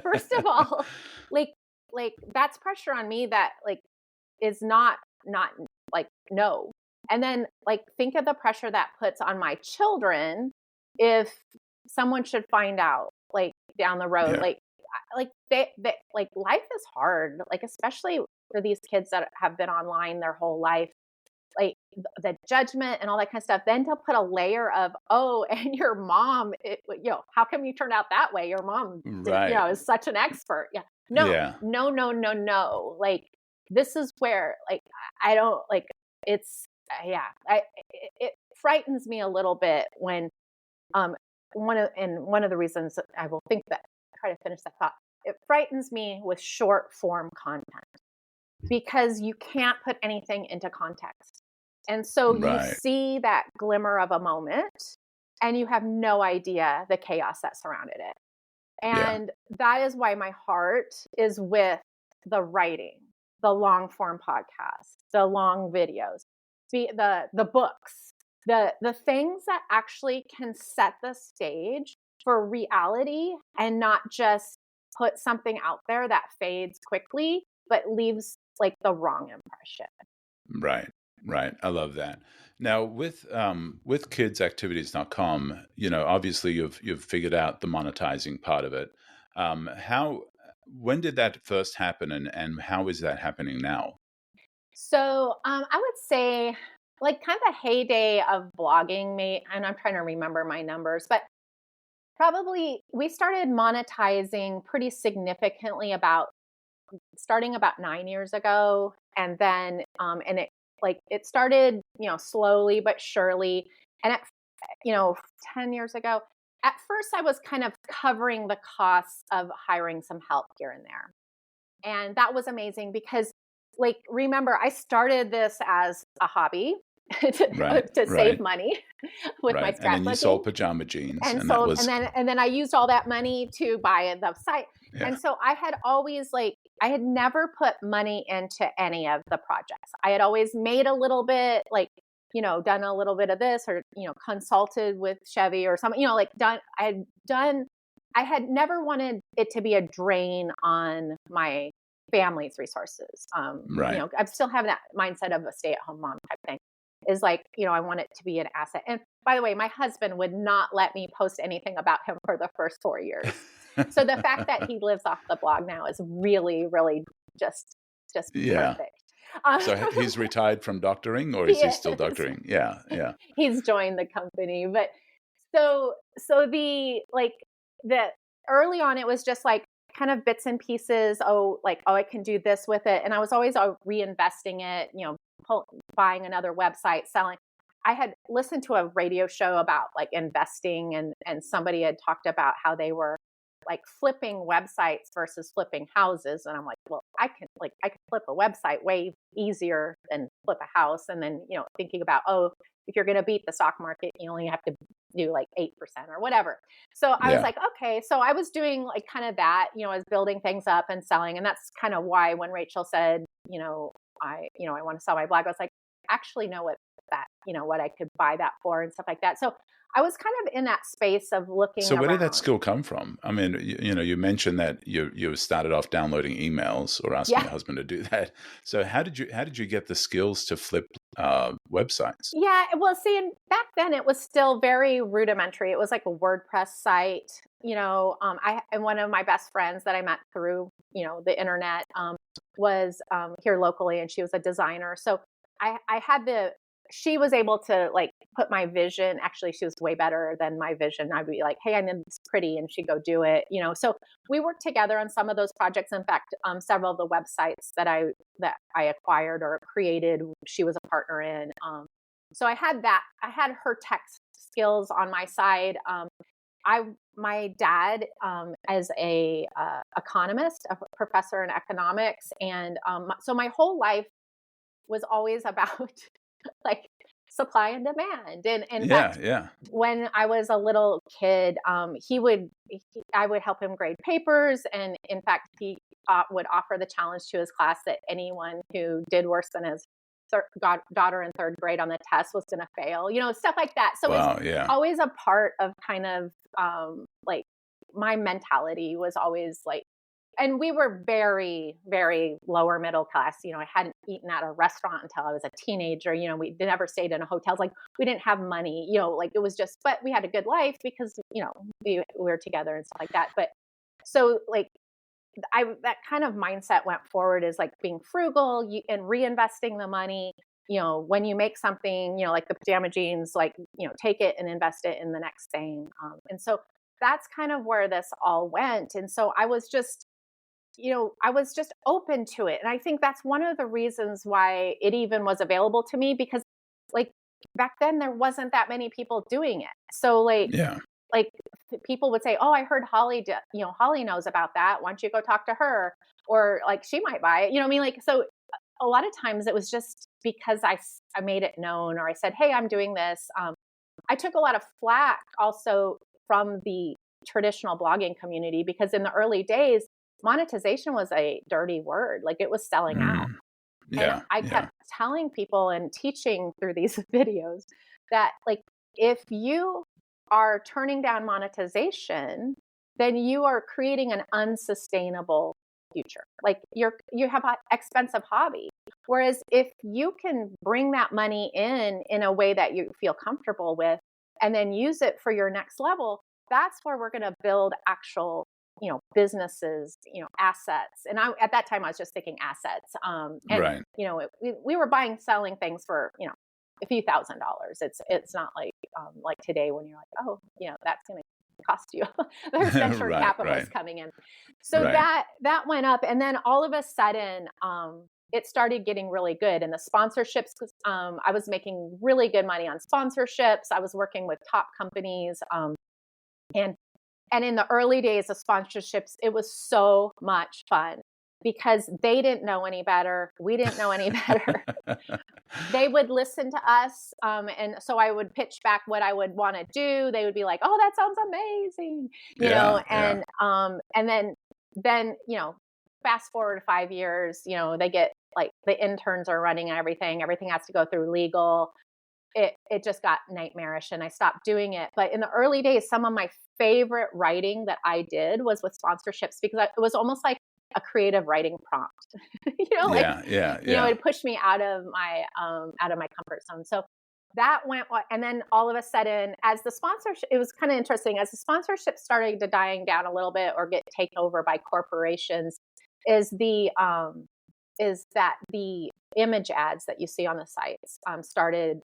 first of all, like that's pressure on me that like is not like no. And then like think of the pressure that puts on my children if someone should find out like down the road. Yeah. Like they like life is hard, like especially for these kids that have been online their whole life, like the judgment and all that kind of stuff. Then to put a layer of, oh, and your mom, how come you turned out that way? Your mom, Right. is such an expert. Yeah. No, Yeah. no. Like, this is where, like, I don't like it's, it frightens me a little bit when, one of the reasons that I will try to finish that thought. It frightens me with short form content, because you can't put anything into context. And so you Right. see that glimmer of a moment and you have no idea the chaos that surrounded it. And that is why my heart is with the writing, the long form podcasts, the long videos, the books, the things that actually can set the stage for reality, and not just put something out there that fades quickly but leaves like the wrong impression. Right. I love that. Now with kidsactivities.com, obviously you've figured out the monetizing part of it. When did that first happen, and how is that happening now? So I would say like kind of the heyday of blogging, and I'm trying to remember my numbers, but probably we started monetizing pretty significantly starting about 9 years ago. And then, and it started, slowly but surely. And 10 years ago, at first I was kind of covering the costs of hiring some help here and there. And that was amazing because, like, remember, I started this as a hobby to save money with my scrapbooking. And then you sold pajama jeans, and then I used all that money to buy the site. Yeah. And so I had always I had never put money into any of the projects. I had always made a little bit, done a little bit of this, or consulted with Chevy or something, I had never wanted it to be a drain on my family's resources. I still have that mindset of a stay-at-home mom type thing. Is I want it to be an asset. And by the way, my husband would not let me post anything about him for the first 4 years. So the fact that he lives off the blog now is really, really just perfect. So he's retired from doctoring, or He is he still is. doctoring? Yeah, yeah. He's joined the company. But so the early on, it was just like kind of bits and pieces. I can do this with it. And I was always reinvesting it, buying another website, selling. I had listened to a radio show about like investing, and somebody had talked about how they were like flipping websites versus flipping houses. And I'm like, well, I can flip a website way easier than flip a house. And then, thinking about, if you're going to beat the stock market, you only have to do like 8% or whatever. So I was like, okay. So I was doing like kind of that, I was building things up and selling. And that's kind of why when Rachel said, I want to sell my blog, I was like, actually know what I could buy that for and stuff like that. So I was kind of in that space of looking So where around. did that skill come from? I mean, you mentioned that you started off downloading emails or asking your husband to do that. So how did you get the skills to flip websites? Yeah, well, see, and back then it was still very rudimentary. It was like a WordPress site. And one of my best friends that I met through the internet was here locally, and she was a designer. So I had she was able to like put my vision. Actually, she was way better than my vision. I'd be like, hey, I need this pretty, and she'd go do it. So we worked together on some of those projects. In fact, several of the websites that I acquired or created, she was a partner in. So I had her tech skills on my side. My dad is a economist, a professor in economics, and so my whole life was always about like supply and demand. And in fact, when I was a little kid, I would help him grade papers. And in fact, he would offer the challenge to his class that anyone who did worse than his daughter in third grade on the test was going to fail, stuff like that. So it's always a part of kind of like my mentality was always like, and we were very, very lower middle class. I hadn't eaten at a restaurant until I was a teenager. We never stayed in a hotel. Like we didn't have money, like it was just, but we had a good life because, we were together and stuff like that. But so like that kind of mindset went forward is like being frugal and reinvesting the money. When you make something, like the pajama jeans, like, take it and invest it in the next thing. And so that's kind of where this all went. And so I was just open to it. And I think that's one of the reasons why it even was available to me, because like back then there wasn't that many people doing it. So like people would say, oh, I heard Holly knows about that. Why don't you go talk to her? Or like, she might buy it. I mean, like, so a lot of times it was just because I made it known, or I said, hey, I'm doing this. I took a lot of flack also from the traditional blogging community, because in the early days, monetization was a dirty word. Like it was selling out. And I kept telling people and teaching through these videos that like, if you are turning down monetization, then you are creating an unsustainable future. Like you have an expensive hobby. Whereas if you can bring that money in a way that you feel comfortable with, and then use it for your next level, that's where we're going to build actual businesses, assets. And at that time I was just thinking assets. We were selling things for, a few $1,000s. It's not like today when you're like, oh, that's going to cost you. There's venture capitalists coming in. So that went up. And then all of a sudden, it started getting really good. And the sponsorships, I was making really good money on sponsorships. I was working with top companies. And in the early days of sponsorships, it was so much fun because they didn't know any better. We didn't know any better. They would listen to us. And so I would pitch back what I would want to do. They would be like, oh, that sounds amazing. And then, fast forward 5 years, they get like the interns are running everything. Everything has to go through legal. It just got nightmarish and I stopped doing it. But in the early days, some of my favorite writing that I did was with sponsorships, because it was almost like a creative writing prompt. It pushed me out of my comfort zone. So that went, and then all of a sudden, as the sponsorship, it was kind of interesting, as the sponsorship started to dying down a little bit or get taken over by corporations, is the is that the image ads that you see on the sites started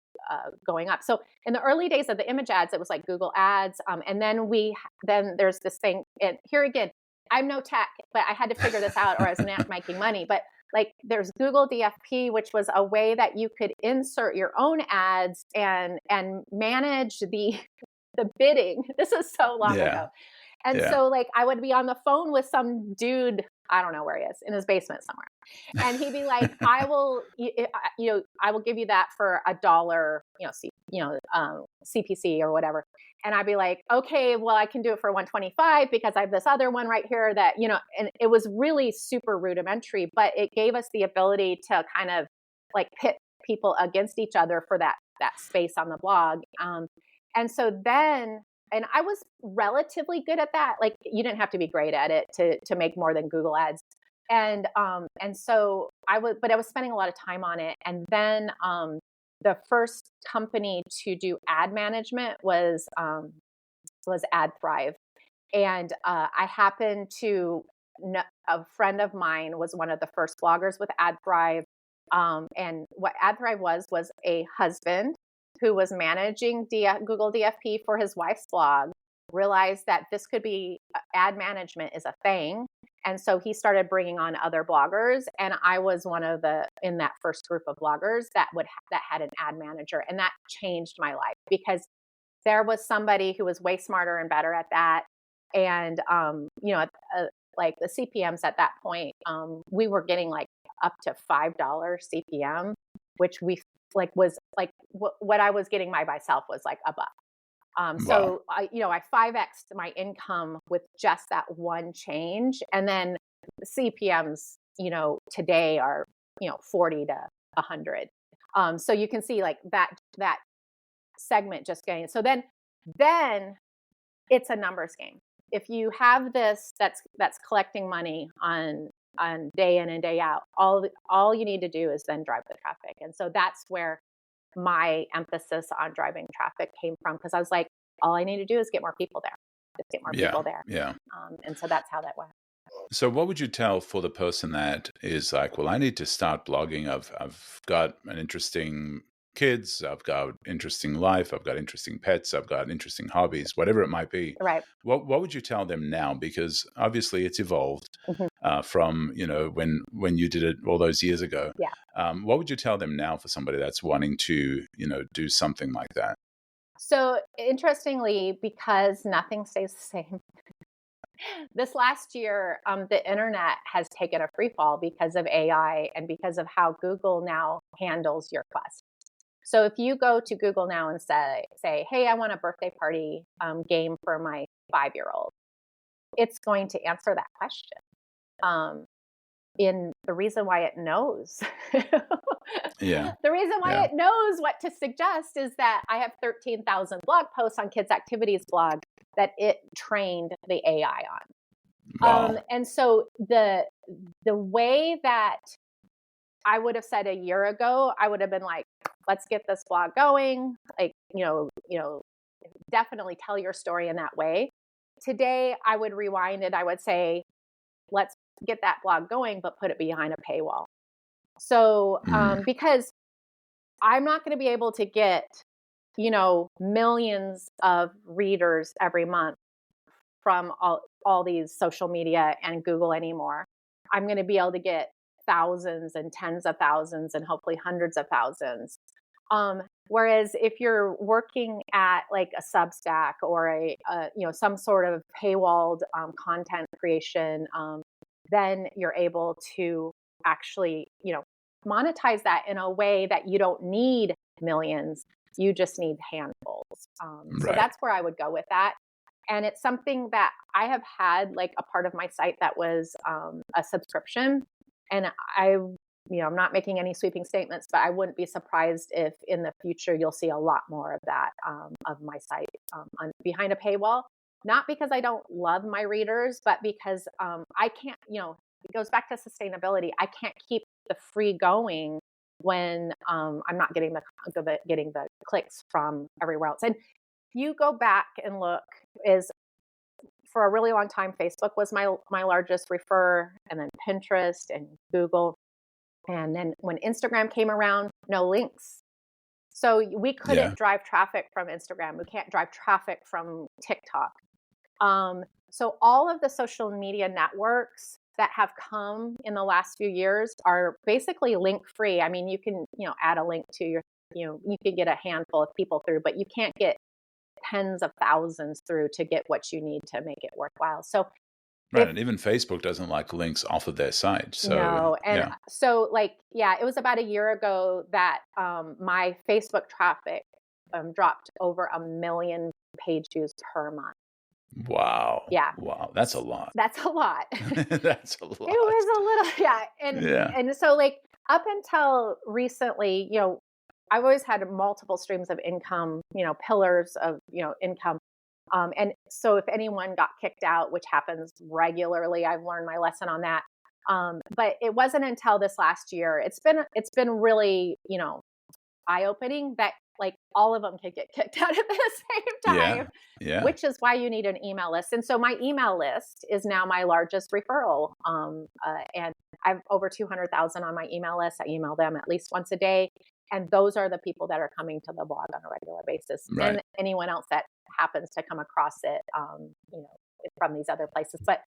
going up. So in the early days of the image ads, it was like Google ads. And then there's this thing, and here again, I'm no tech, but I had to figure this out or I was not making money. But like there's Google DFP, which was a way that you could insert your own ads and manage the bidding. This is so long ago. And so like I would be on the phone with some dude, I don't know where he is, in his basement somewhere. And he'd be like, I will give you that for $1, CPC or whatever. And I'd be like, okay, well, I can do it for 125 because I have this other one right here that, and it was really super rudimentary, but it gave us the ability to kind of like pit people against each other for that space on the blog. And so then, and I was relatively good at that. Like you didn't have to be great at it to make more than Google ads. And so I was spending a lot of time on it. And then, the first company to do ad management was AdThrive. And, I happened to know a friend of mine was one of the first bloggers with AdThrive. And what AdThrive was a husband who was managing Google DFP for his wife's blog, realized that this could be ad management is a thing. And so he started bringing on other bloggers. And I was one of in that first group of bloggers that had an ad manager. And that changed my life because there was somebody who was way smarter and better at that. And, like the CPMs at that point, we were getting like up to $5 CPM, which we like was like what I was getting by myself was like a buck. So I 5x'd my income with just that one change. And then the CPMs, today are, 40 to 100. So you can see like that segment just getting, so then it's a numbers game. If you have this, that's collecting money on day in and day out, all you need to do is then drive the traffic. And so that's where my emphasis on driving traffic came from. Cause I was like, all I need to do is get more people there. Just get more people there. Yeah. And so that's how that went. So what would you tell for the person that is like, well, I need to start blogging. I've got an interesting kids, I've got interesting life, I've got interesting pets, I've got interesting hobbies, whatever it might be. Right. What would you tell them now? Because obviously it's evolved from, when you did it all those years ago. Yeah. What would you tell them now for somebody that's wanting to, do something like that? So interestingly, because nothing stays the same, this last year, the internet has taken a free fall because of AI and because of how Google now handles your quest. So if you go to Google now and say, hey, I want a birthday party game for my 5-year-old, it's going to answer that question. In the reason why it knows. The reason why it knows what to suggest is that I have 13,000 blog posts on Kids Activities blog that it trained the AI on. Wow. And so the way that I would have said a year ago, I would have been like, let's get this blog going. Like, definitely tell your story in that way. Today, I would rewind it. I would say, let's get that blog going, but put it behind a paywall. So, because I'm not going to be able to get, millions of readers every month from all these social media and Google anymore. I'm going to be able to get thousands and tens of thousands and hopefully hundreds of thousands. Whereas if you're working at like a Substack or some sort of paywalled content creation, then you're able to actually, monetize that in a way that you don't need millions. You just need handfuls. So that's where I would go with that. And it's something that I have had like a part of my site that was a subscription. And I'm not making any sweeping statements, but I wouldn't be surprised if in the future you'll see a lot more of that of my site behind a paywall. Not because I don't love my readers, but because I can't, it goes back to sustainability. I can't keep the free going when I'm not getting the clicks from everywhere else. And you go back and look, is for a really long time, Facebook was my largest refer, and then Pinterest and Google. And then when Instagram came around, no links. So we couldn't drive traffic from Instagram. We can't drive traffic from TikTok. So all of the social media networks that have come in the last few years are basically link free. I mean, you can, add a link to your, you can get a handful of people through, but you can't get tens of thousands through to get what you need to make it worthwhile. So right, and even Facebook doesn't like links off of their site. So no, and so it was about a year ago that my Facebook traffic dropped over 1 million page views per month. Wow. Yeah. Wow, that's a lot. That's a lot. That's a lot. It was a little, and so up until recently, I've always had multiple streams of income, pillars of income. And so if anyone got kicked out, which happens regularly, I've learned my lesson on that. But it wasn't until this last year, it's been really, eye-opening that all of them could get kicked out at the same time, which is why you need an email list. And so my email list is now my largest referral. And I've over 200,000 on my email list. I email them at least once a day. And those are the people that are coming to the blog on a regular basis. Right. And anyone else that happens to come across it, from these other places. But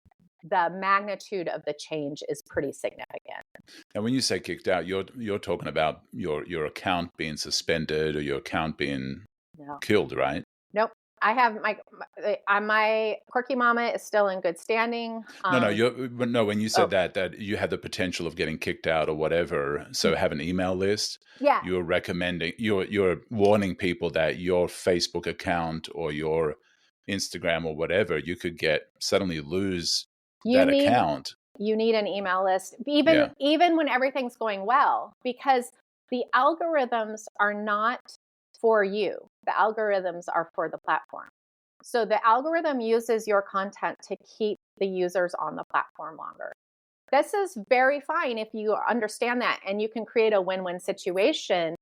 the magnitude of the change is pretty significant. And when you say kicked out, you're talking about your account being suspended or your account being killed, right? Nope. I have my Quirky Mama is still in good standing. When you said that you had the potential of getting kicked out or whatever, so have an email list. Yeah. You're recommending, you're warning people that your Facebook account or your Instagram or whatever, you could suddenly lose account. You need an email list, even when everything's going well, because the algorithms are not for you. The algorithms are for the platform. So the algorithm uses your content to keep the users on the platform longer. This is very fine if you understand that, and you can create a win-win situation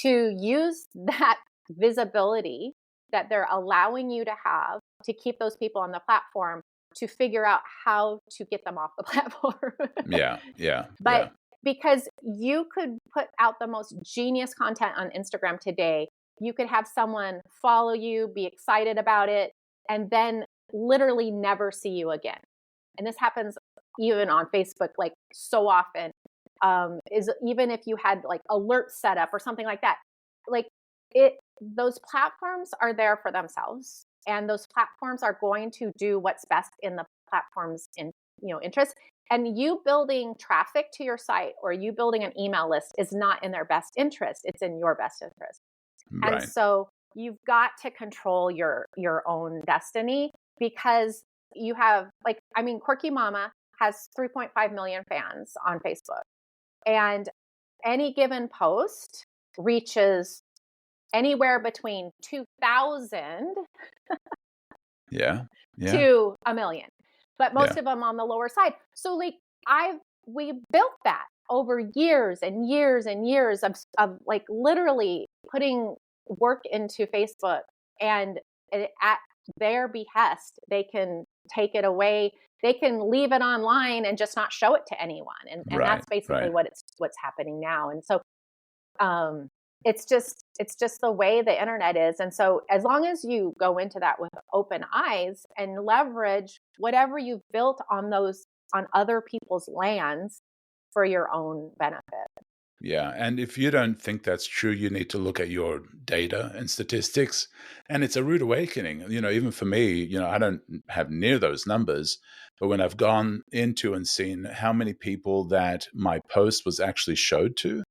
to use that visibility that they're allowing you to have to keep those people on the platform to figure out how to get them off the platform. But because you could put out the most genius content on Instagram today, you could have someone follow you, be excited about it, and then literally never see you again. And this happens even on Facebook, so often, is even if you had alerts set up or something like that, those platforms are there for themselves, and those platforms are going to do what's best in the platform's interest. And you building traffic to your site or you building an email list is not in their best interest. It's in your best interest. Right. And so you've got to control your own destiny, because you have Quirky Mama has 3.5 million fans on Facebook, and any given post reaches anywhere between 2,000 to 1 million, but most of them on the lower side. So we built that over years and years and years of literally putting work into Facebook, and at their behest, they can take it away. They can leave it online and just not show it to anyone. And that's basically what's happening now. And so, it's just the way the internet is. And so as long as you go into that with open eyes and leverage whatever you've built on other people's lands for your own benefit. Yeah. And if you don't think that's true, you need to look at your data and statistics. And it's a rude awakening. Even for me, I don't have near those numbers, but when I've gone into and seen how many people that my post was actually showed to,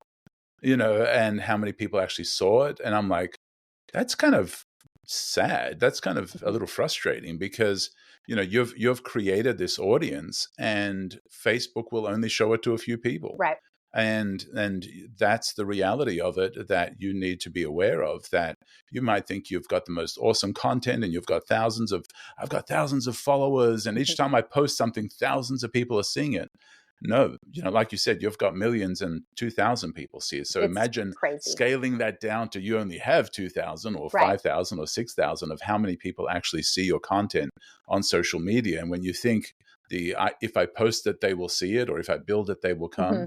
and how many people actually saw it. And I'm like, that's kind of sad. That's kind of a little frustrating, because, you've created this audience and Facebook will only show it to a few people. Right. And that's the reality of it that you need to be aware of, that you might think you've got the most awesome content and I've got thousands of followers. And each time I post something, thousands of people are seeing it. No, like you said, you've got millions and 2,000 people see it. So it's imagine scaling that down to you only have 2,000 or 5,000 or 6,000 of how many people actually see your content on social media. And when you think if I post it, they will see it, or if I build it, they will come.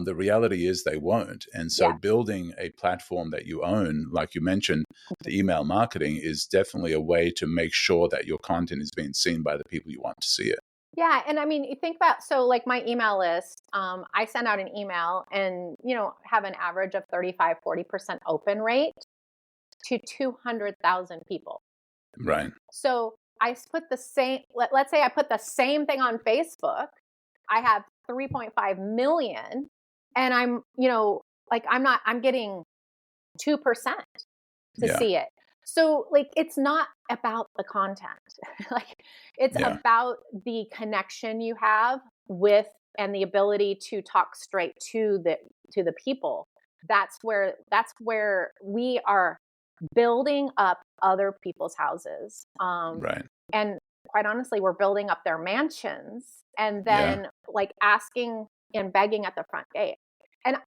The reality is they won't. And so Yeah. building a platform that you own, like you mentioned, the email marketing is definitely a way to make sure that your content is being seen by the people you want to see it. Yeah. And I mean, you think about, so like my email list, I send out an email and, have an average of 35-40% open rate to 200,000 people. Right. So I put the same, let's say I put the same thing on Facebook. I have 3.5 million and I'm getting 2% to Yeah. see it. So like, it's not about the content. Like it's about the connection you have with, and the ability to talk straight to the people. That's where we are building up other people's houses. Right. And quite honestly, we're building up their mansions and then like asking and begging at the front gate. And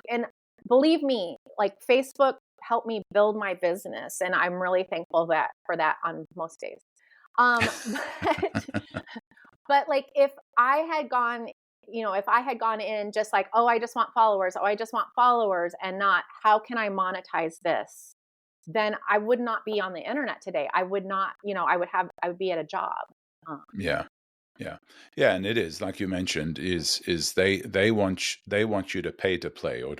and believe me, like Facebook helped me build my business. And I'm really thankful for that on most days. But like if I had gone in just like, oh, I just want followers and not, how can I monetize this? Then I would not be on the internet today. I would not, I would be at a job. Yeah. Yeah. And it is, like you mentioned, is they want you to pay to play or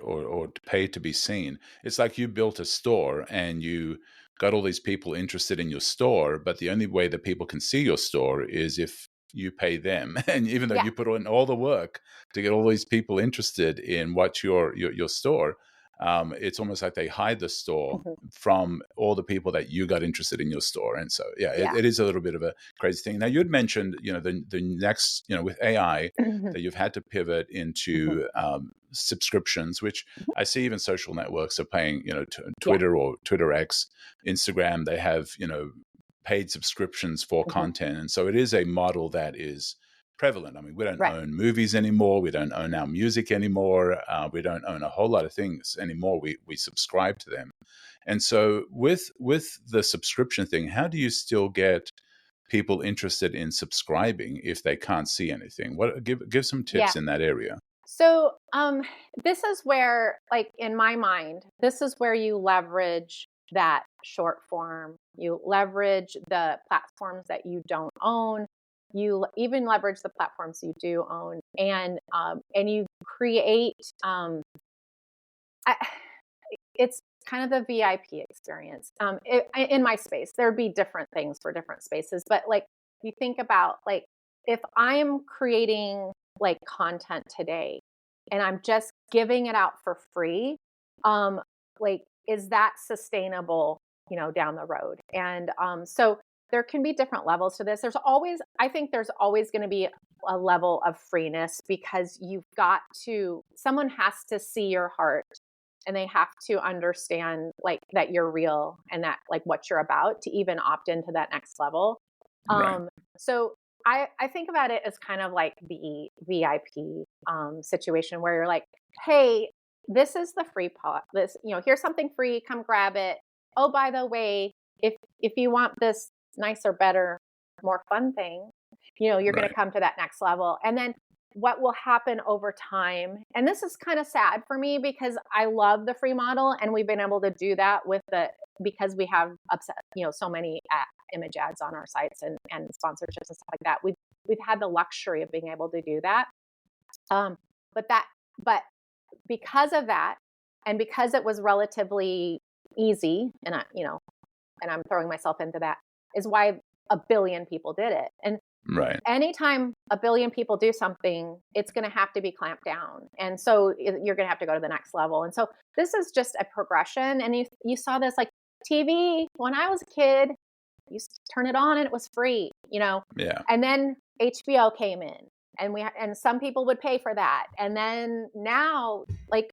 to pay to be seen. It's like you built a store and you got all these people interested in your store, but the only way that people can see your store is if you pay them. And even though you put in all the work to get all these people interested in what your store, it's almost like they hide the store from all the people that you got interested in your store. And so, it is a little bit of a crazy thing. Now, you had mentioned, the next, with AI, that you've had to pivot into subscriptions, which I see even social networks are paying, Twitter or Twitter X, Instagram, they have, paid subscriptions for content. And so it is a model that is prevalent. I mean, we don't own movies anymore. We don't own our music anymore. We don't own a whole lot of things anymore. We subscribe to them. And so with the subscription thing, how do you still get people interested in subscribing if they can't see anything? Give some tips in that area. So this is where, like in my mind, this is where you leverage that short form. You leverage the platforms that you don't own. You even leverage the platforms you do own, and you create. It's kind of the VIP experience. In my space, there'd be different things for different spaces, but like you think about, like if I'm creating like content today, and I'm just giving it out for free, like is that sustainable? Down the road, and so. There can be different levels to this. I think there's always going to be a level of freeness, because someone has to see your heart, and they have to understand like that you're real and that like what you're about to even opt into that next level. Right. So I think about it as kind of like the VIP situation where you're like, hey, this is the free pot. This, here's something free. Come grab it. Oh, by the way, if you want this nicer, better, more fun thing, you're going to come to that next level. And then what will happen over time, and this is kind of sad for me because I love the free model, and we've been able to do that because we have so many image ads on our sites and sponsorships and stuff like that. We've had the luxury of being able to do that. But because of that, and because it was relatively easy, and I'm throwing myself into that, is why 1 billion people did it. And anytime 1 billion people do something, it's going to have to be clamped down. And so you're going to have to go to the next level. And so this is just a progression. And you saw this like TV when I was a kid, you used to turn it on and it was free, and then HBO came in, and some people would pay for that. And then now, like,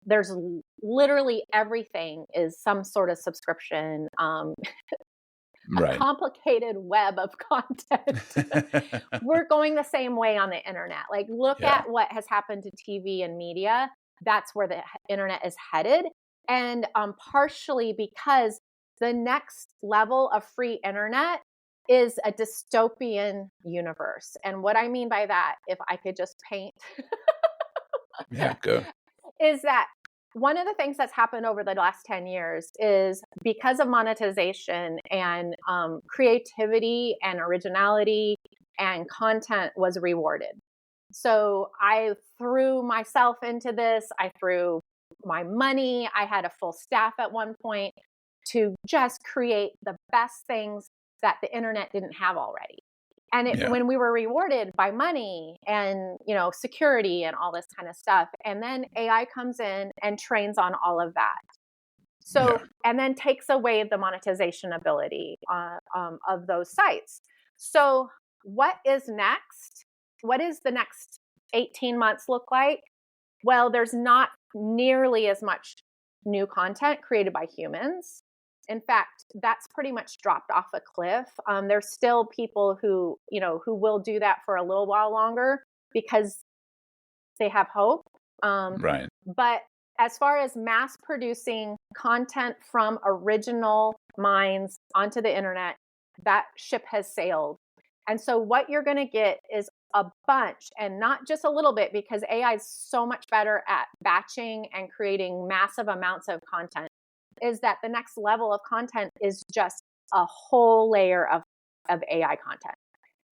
there's literally everything is some sort of subscription, a complicated web of content. We're going the same way on the internet. Like, look at what has happened to TV and media. That's where the internet is headed. And partially because the next level of free internet is a dystopian universe. And what I mean by that, if I could just paint Yeah, go. is that one of the things that's happened over the last 10 years is because of monetization and creativity and originality and content was rewarded. So I threw myself into this. I threw my money. I had a full staff at one point to just create the best things that the internet didn't have already. And when we were rewarded by money and, security and all this kind of stuff, and then AI comes in and trains on all of that. So, and then takes away the monetization ability of those sites. So what is next? What does the next 18 months look like? Well, there's not nearly as much new content created by humans. In fact, that's pretty much dropped off a cliff. There's still people who will do that for a little while longer because they have hope. Right. But as far as mass producing content from original minds onto the internet, that ship has sailed. And so what you're going to get is a bunch, and not just a little bit, because AI is so much better at batching and creating massive amounts of content, is that the next level of content is just a whole layer of AI content.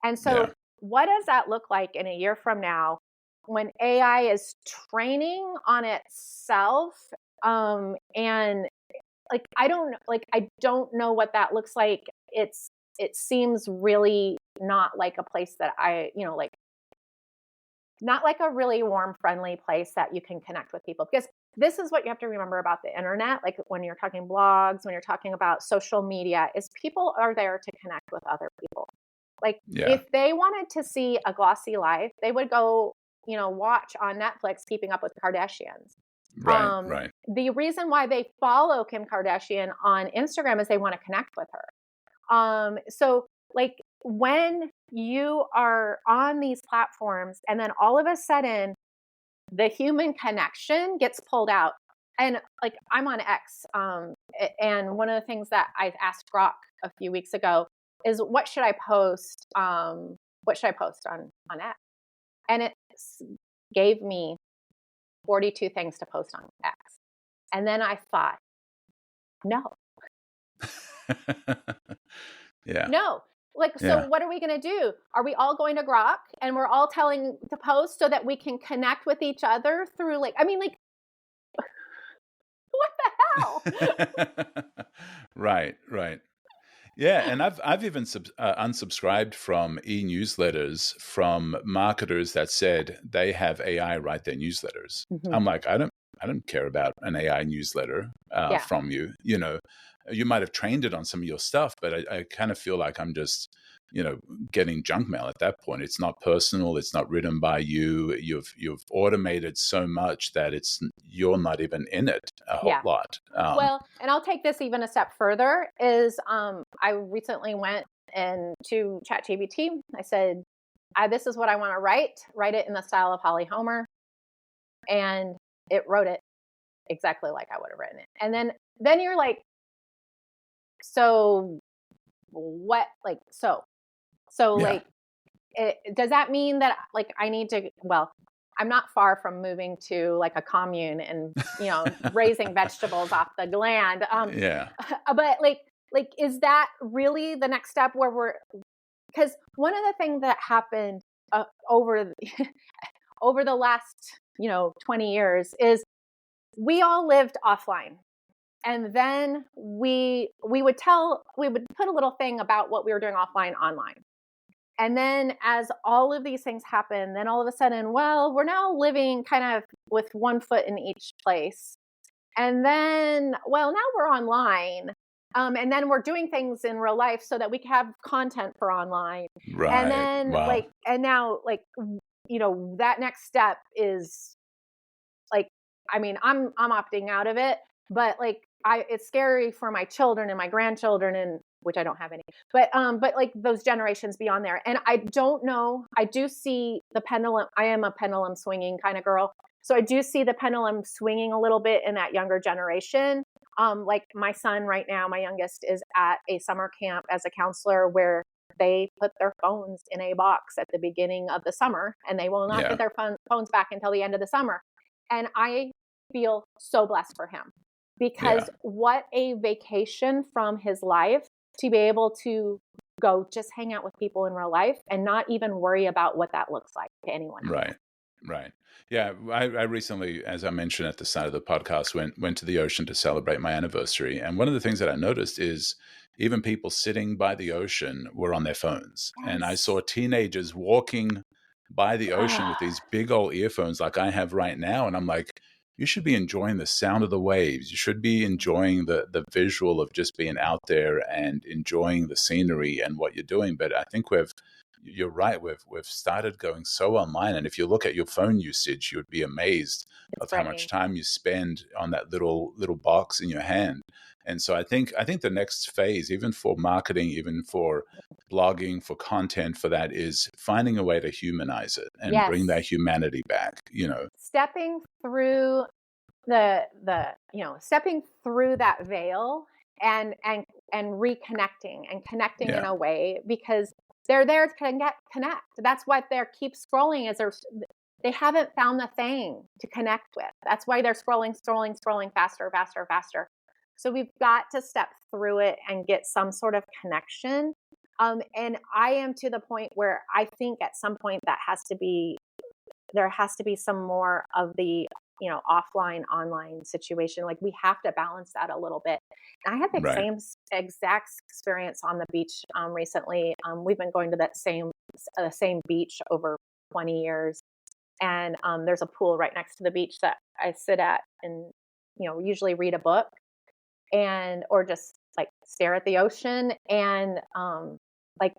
And so what does that look like in a year from now when AI is training on itself? And I don't know what that looks like. It seems really not like a place that not like a really warm, friendly place that you can connect with people. Because this is what you have to remember about the internet. Like when you're talking blogs, when you're talking about social media, is people are there to connect with other people. Like if they wanted to see a glossy life, they would go, watch on Netflix Keeping Up with the Kardashians. Right. The reason why they follow Kim Kardashian on Instagram is they want to connect with her. So when you are on these platforms and then all of a sudden the human connection gets pulled out, and I'm on X, and one of the things that I asked Grok a few weeks ago is what should I post? What should I post on X? And it gave me 42 things to post on X. And then I thought, no. No. So what are we going to do? Are we all going to Grok and we're all telling to post so that we can connect with each other through what the hell? Right. Yeah, and I've even unsubscribed from e-newsletters from marketers that said they have AI write their newsletters. Mm-hmm. I'm like, I don't care about an AI newsletter from you. You might have trained it on some of your stuff, but I kind of feel like I'm just, getting junk mail at that point. It's not personal. It's not written by you. You've automated so much that you're not even in it a whole lot. Well, and I'll take this even a step further. Is I recently went to ChatGPT. I said, "This is what I want to write. Write it in the style of Holly Homer," and it wrote it exactly like I would have written it. And then you're like, so what? Does that mean that I need to? Well, I'm not far from moving to a commune and raising vegetables off the land. But is that really the next step where because one of the things that happened over the last 20 years is we all lived offline. And then we would put a little thing about what we were doing offline online. And then as all of these things happen, then all of a sudden, we're now living kind of with one foot in each place. And then, now we're online. And then we're doing things in real life so that we can have content for online. Right. And then and now that next step is I'm opting out of it, but it's scary for my children and my grandchildren, and which I don't have any, but those generations beyond there. And I don't know, I do see the pendulum. I am a pendulum swinging kind of girl. So I do see the pendulum swinging a little bit in that younger generation. My son right now, my youngest, is at a summer camp as a counselor where they put their phones in a box at the beginning of the summer, and they will not get their phones back until the end of the summer. And I feel so blessed for him, Yeah. because what a vacation from his life to be able to go just hang out with people in real life and not even worry about what that looks like to anyone else. Right. Right. Yeah. I recently, as I mentioned at the start of the podcast, went to the ocean to celebrate my anniversary. And one of the things that I noticed is even people sitting by the ocean were on their phones. And I Yes. saw teenagers walking by the ocean with these big old earphones like I have right now. And I'm like, you should be enjoying the sound of the waves. You should be enjoying the visual of just being out there and enjoying the scenery and what you're doing. But I think you're right. We've started going so online, and if you look at your phone usage, you would be amazed It's of how much frightening. time you spend on that little box in your hand. And so I think the next phase, even for marketing, even for blogging, for content, for that, is finding a way to humanize it and bring Yes. that humanity back. Stepping through stepping through that veil and reconnecting and connecting in Yeah. a way, because they're there to connect. That's why they keep scrolling, they haven't found the thing to connect with. That's why they're scrolling faster, faster, faster. So we've got to step through it and get some sort of connection. And I am to the point where I think at some point there has to be some more of the offline online situation. Like, we have to balance that a little bit. And I had the Right. same exact experience on the beach recently. We've been going to that same beach over 20 years, and there's a pool right next to the beach that I sit at and usually read a book or just like stare at the ocean. And like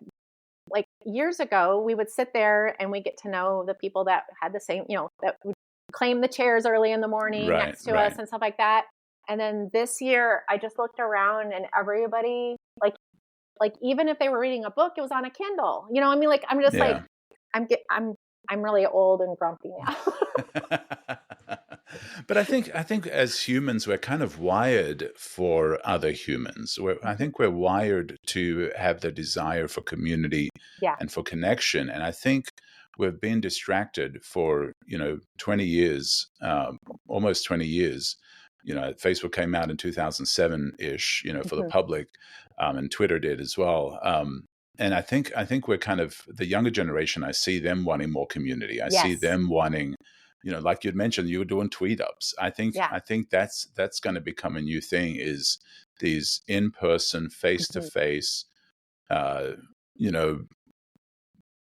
years ago, we would sit there and we get to know the people that had the same, that would claim the chairs early in the morning Right. next to us Right. and stuff like that. And then this year, I just looked around and everybody, like even if they were reading a book, it was on a Kindle. You know what I mean? Like, I'm just like, Yeah. I'm really old and grumpy now. But I think as humans, we're kind of wired for other humans. I think we're wired to have the desire for community Yeah. and for connection. And I think we've been distracted for 20 years, almost 20 years. Facebook came out in 2007-ish, for the Mhm. public, and Twitter did as well. And I think we're kind of the younger generation. I see them wanting more community. I see Yes. them wanting, like you'd mentioned, you were doing tweet ups. I think Yeah. I think that's going to become a new thing. Is these in person, face to Mhm. face, you know,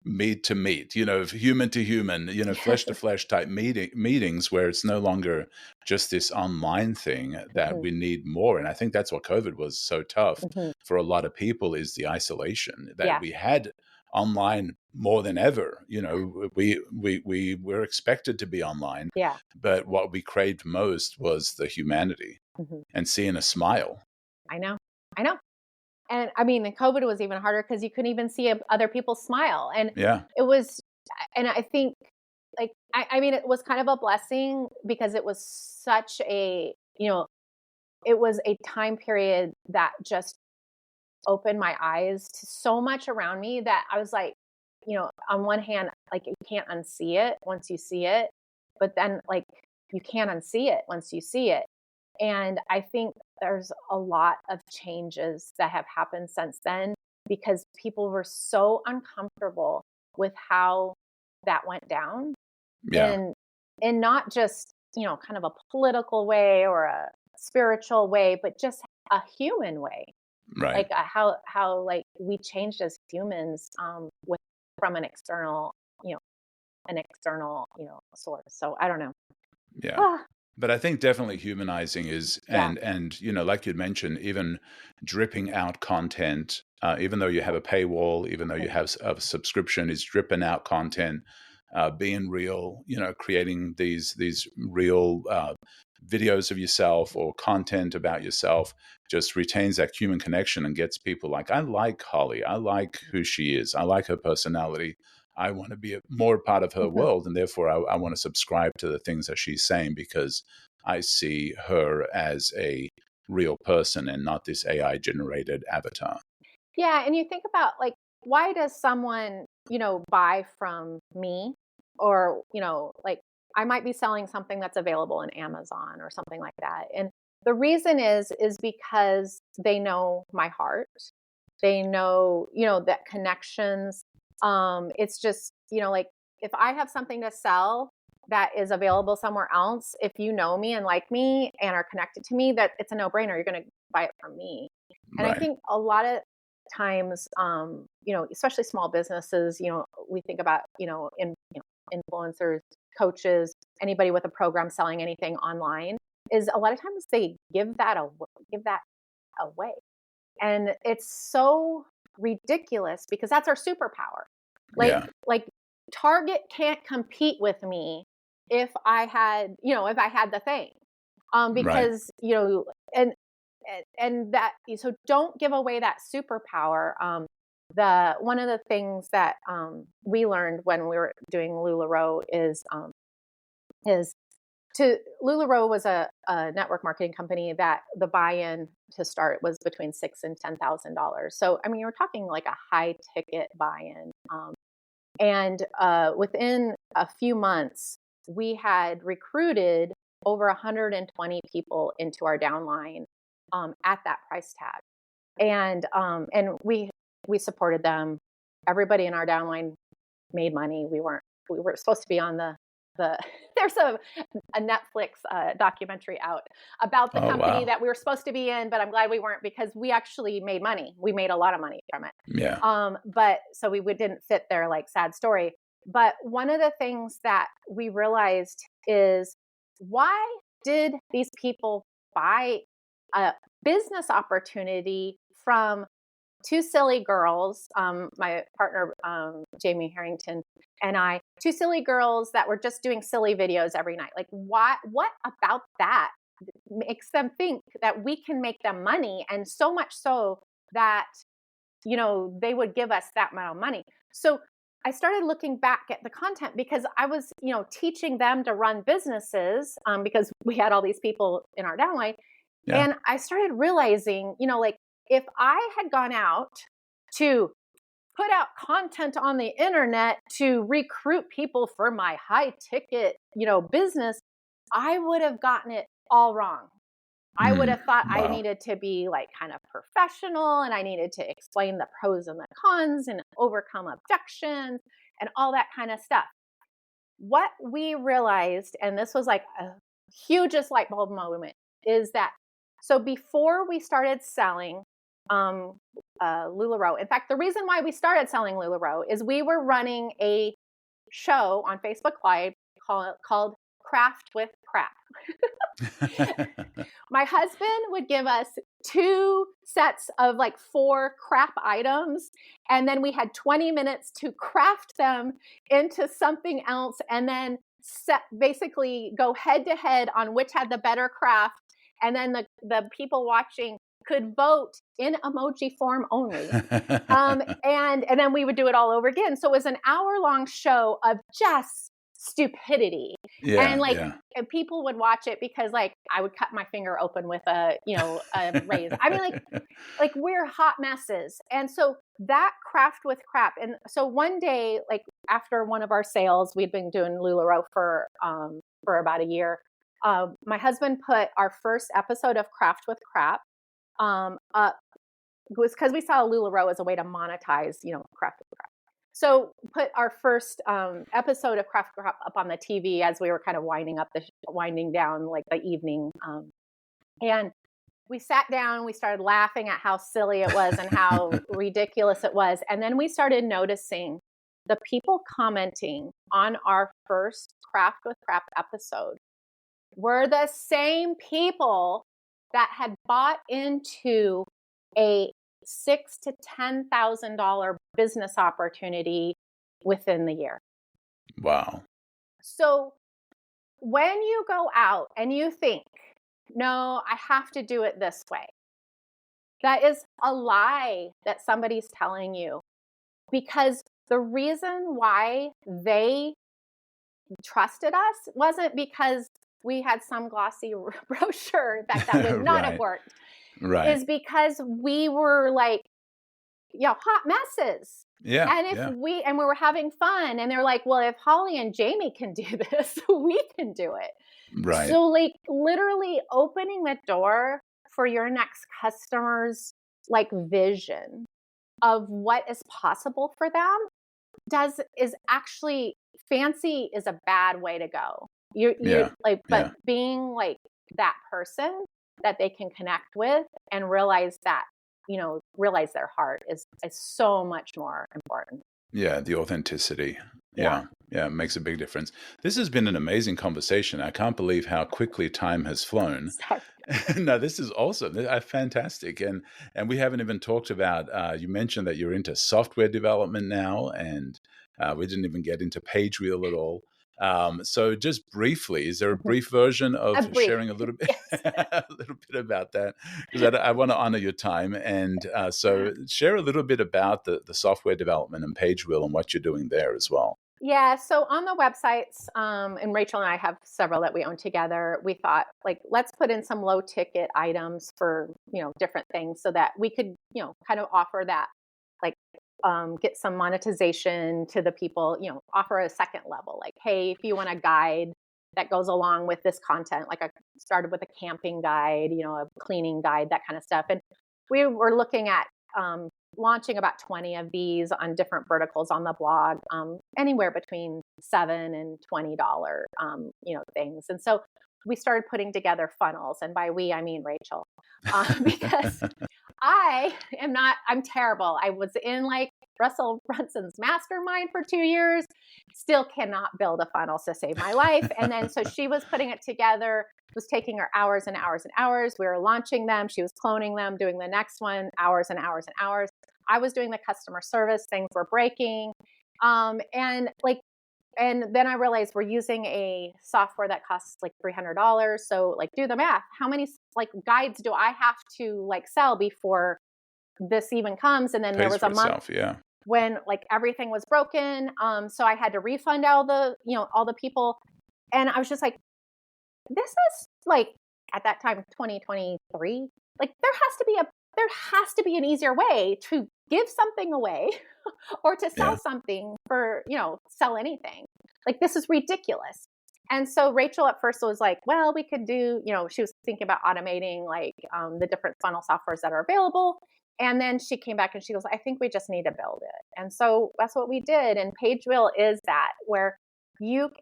meet to meet, human to human, flesh to flesh type meetings where it's no longer just this online thing that Mhm. we need more. And I think that's what COVID was so tough Mhm. for a lot of people, is the isolation that Yeah. we had online more than ever. We were expected to be online, Yeah. but what we craved most was the humanity Mhm. and seeing a smile. I know. I know. And I mean, COVID was even harder because you couldn't even see other people smile. And Yeah. it was, and I think, like, I mean, it was kind of a blessing because it was such it was a time period that just opened my eyes to so much around me that I was like, on one hand, like, you can't unsee it once you see it, but then, like, you can't unsee it once you see it. And I think there's a lot of changes that have happened since then because people were so uncomfortable with how that went down, Yeah. and not just, kind of a political way or a spiritual way, but just a human way. Right. Like, how like we changed as humans with from you know, an external, source. So I don't know. Yeah. Ah, But I think definitely humanizing is, yeah. and like you'd mentioned, even dripping out content, even though you have a paywall, even though you have a subscription, is dripping out content, being real, creating these real videos of yourself or content about yourself, just retains that human connection and gets people like, I like Holly, I like who she is, I like her personality. I want to be a more part of her Mhm. world, and therefore I want to subscribe to the things that she's saying because I see her as a real person and not this AI generated avatar. Yeah, and you think about, like, why does someone, buy from me? Or, like, I might be selling something that's available in Amazon or something like that. And the reason is because they know my heart. They know, that connections. It's just, like if I have something to sell that is available somewhere else, if you know me and like me and are connected to me, that it's a no-brainer. You're going to buy it from me. And I think a lot of times, especially small businesses, we think about, influencers, coaches, anybody with a program selling anything online, is a lot of times they give that away. And it's so ridiculous because that's our superpower. Like Target can't compete with me if I had the thing. Because, and that, so don't give away that superpower. One of the things that we learned when we were doing LuLaRoe is LuLaRoe was a network marketing company that the buy-in to start was between $6,000 and $10,000. So, I mean, you're talking like a high ticket buy-in. And within a few months, we had recruited over 120 people into our downline at that price tag. And we supported them. Everybody in our downline made money. We were supposed to be on the there's a Netflix documentary out about the company that we were supposed to be in, but I'm glad we weren't because we actually made money. We made a lot of money from it. Yeah. But so we didn't fit their like sad story. But one of the things that we realized is, why did these people buy a business opportunity from two silly girls, my partner, Jamie Harrington, and I, two silly girls that were just doing silly videos every night? Like, what about that makes them think that we can make them money? And so much so that, they would give us that amount of money. So I started looking back at the content because I was, teaching them to run businesses because we had all these people in our downline. Yeah. And I started realizing, like, if I had gone out to put out content on the internet to recruit people for my high ticket, business, I would have gotten it all wrong. I would have thought I needed to be like kind of professional, and I needed to explain the pros and the cons and overcome objections and all that kind of stuff. What we realized, and this was like a hugest light bulb moment, is that so before we started selling LuLaRoe, in fact, the reason why we started selling LuLaRoe is we were running a show on Facebook Live called Craft with Crap. My husband would give us 2 sets of like 4 crap items, and then we had 20 minutes to craft them into something else, and then basically go head to head on which had the better craft, and then the people watching could vote in emoji form only. And then we would do it all over again. So it was an hour-long show of just stupidity. And people would watch it because like I would cut my finger open with a razor. I mean, like we're hot messes. And so that Craft with Crap. And so one day, like after one of our sales, we'd been doing LuLaRoe for about a year. My husband put our first episode of Craft with Crap up. It was because we saw LuLaRoe as a way to monetize, Craft with Crap. So put our first episode of Craft with Crap up on the TV as we were kind of winding down like the evening. And we sat down, we started laughing at how silly it was and how ridiculous it was. And then we started noticing the people commenting on our first Craft with Crap episode were the same people that had bought into a $6,000 to $10,000 business opportunity within the year. Wow. So when you go out and you think, no, I have to do it this way, that is a lie that somebody's telling you, because the reason why they trusted us wasn't because we had some glossy brochure that would not have worked. Right. Is because we were like hot messes. Yeah. And if we were having fun, and they're like, well, if Holly and Jamie can do this, we can do it. Right. So like literally opening the door for your next customer's like vision of what is possible for them is actually fancy is a bad way to go. You're like, but being like that person that they can connect with and realize that, realize their heart is so much more important. Yeah, the authenticity. Yeah, it makes a big difference. This has been an amazing conversation. I can't believe how quickly time has flown. Sorry. No, this is awesome. Fantastic. And we haven't even talked about, you mentioned that you're into software development now, and we didn't even get into Pagewheel at all. So just briefly, is there a brief version of sharing a little bit, a little bit about that? Because I want to honor your time. And so share a little bit about the software development and Pagewheel and what you're doing there as well. Yeah. So on the websites, and Rachel and I have several that we own together, we thought like, let's put in some low ticket items for, different things so that we could, kind of offer that, like, get some monetization to the people, offer a second level, like, hey, if you want a guide that goes along with this content, like I started with a camping guide, a cleaning guide, that kind of stuff. And we were looking at launching about 20 of these on different verticals on the blog, anywhere between $7 and $20, things. And so we started putting together funnels, and by we, I mean Rachel, because I'm terrible. I was in like Russell Brunson's mastermind for 2 years, still cannot build a funnel to save my life. And then, so she was putting it together, was taking her hours and hours and hours. We were launching them. She was cloning them, doing the next one, hours and hours and hours. I was doing the customer service, things were breaking. And then I realized we're using a software that costs like $300. So like, do the math. How many like guides do I have to like sell before this even comes? And then there was a month when like everything was broken. So I had to refund all the people. And I was just like, this is like at that time, 2023, like there has to be an easier way to give something away or to sell something for, sell anything. Like, this is ridiculous. And so Rachel at first was like, well, we could do, she was thinking about automating like the different funnel softwares that are available. And then she came back and she goes, I think we just need to build it. And so that's what we did. And Pagewheel is that, where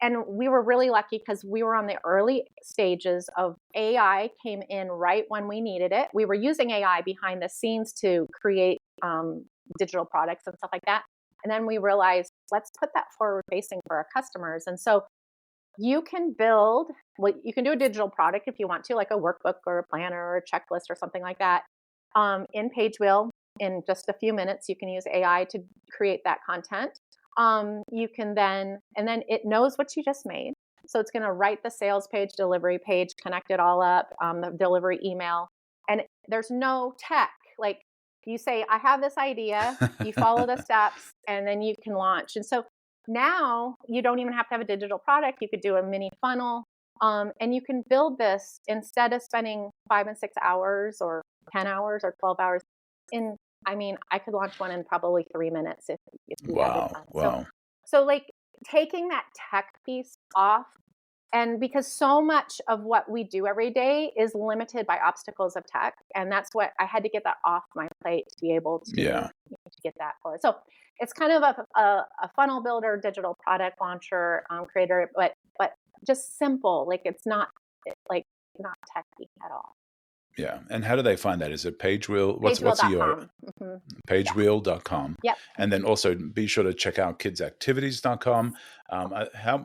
and we were really lucky because we were on the early stages of AI came in right when we needed it. We were using AI behind the scenes to create digital products and stuff like that. And then we realized, let's put that forward facing for our customers. And so you can you can do a digital product if you want to, like a workbook or a planner or a checklist or something like that. In Pagewheel, in just a few minutes, you can use AI to create that content. You can then it knows what you just made. So it's going to write the sales page, delivery page, connect it all up, the delivery email. And there's no tech. Like, you say, I have this idea, you follow the steps, and then you can launch. And so now you don't even have to have a digital product. You could do a mini funnel, and you can build this instead of spending 5 and 6 hours or 10 hours or 12 hours I could launch one in probably 3 minutes if you had the time. Wow. So like taking that tech piece off, and because so much of what we do every day is limited by obstacles of tech, and that's what I had to get that off my plate to be able to get that forward. So it's kind of a funnel builder, digital product launcher, creator, but just simple. Like, it's not techy at all. Yeah. And how do they find that? Is it Pagewheel? What's the URL? Pagewheel.com. Yep. And then also be sure to check out kidsactivities.com.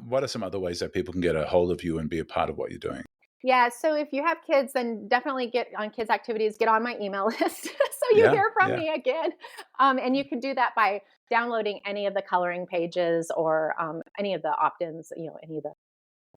What are some other ways that people can get a hold of you and be a part of what you're doing? Yeah. So if you have kids, then definitely get on Kids Activities, get on my email list so you hear from me again. And you can do that by downloading any of the coloring pages or any of the opt-ins, any of the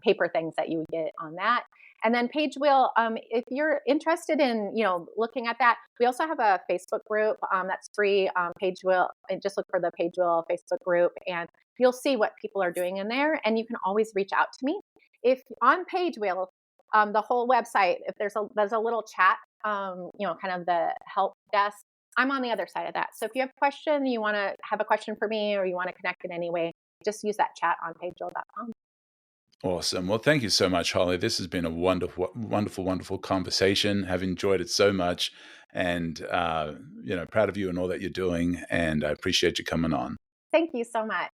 paper things that you would get on that. And then Pagewheel, if you're interested in, looking at that, we also have a Facebook group that's free, Pagewheel, and just look for the Pagewheel Facebook group and you'll see what people are doing in there. And you can always reach out to me. If on Pagewheel, the whole website, if there's a little chat, kind of the help desk, I'm on the other side of that. So if you have a question, you want to have a question for me, or you want to connect in any way, just use that chat on pagewheel.com. Awesome. Well, thank you so much, Holly. This has been a wonderful, wonderful, wonderful conversation. Have enjoyed it so much, and proud of you and all that you're doing. And I appreciate you coming on. Thank you so much.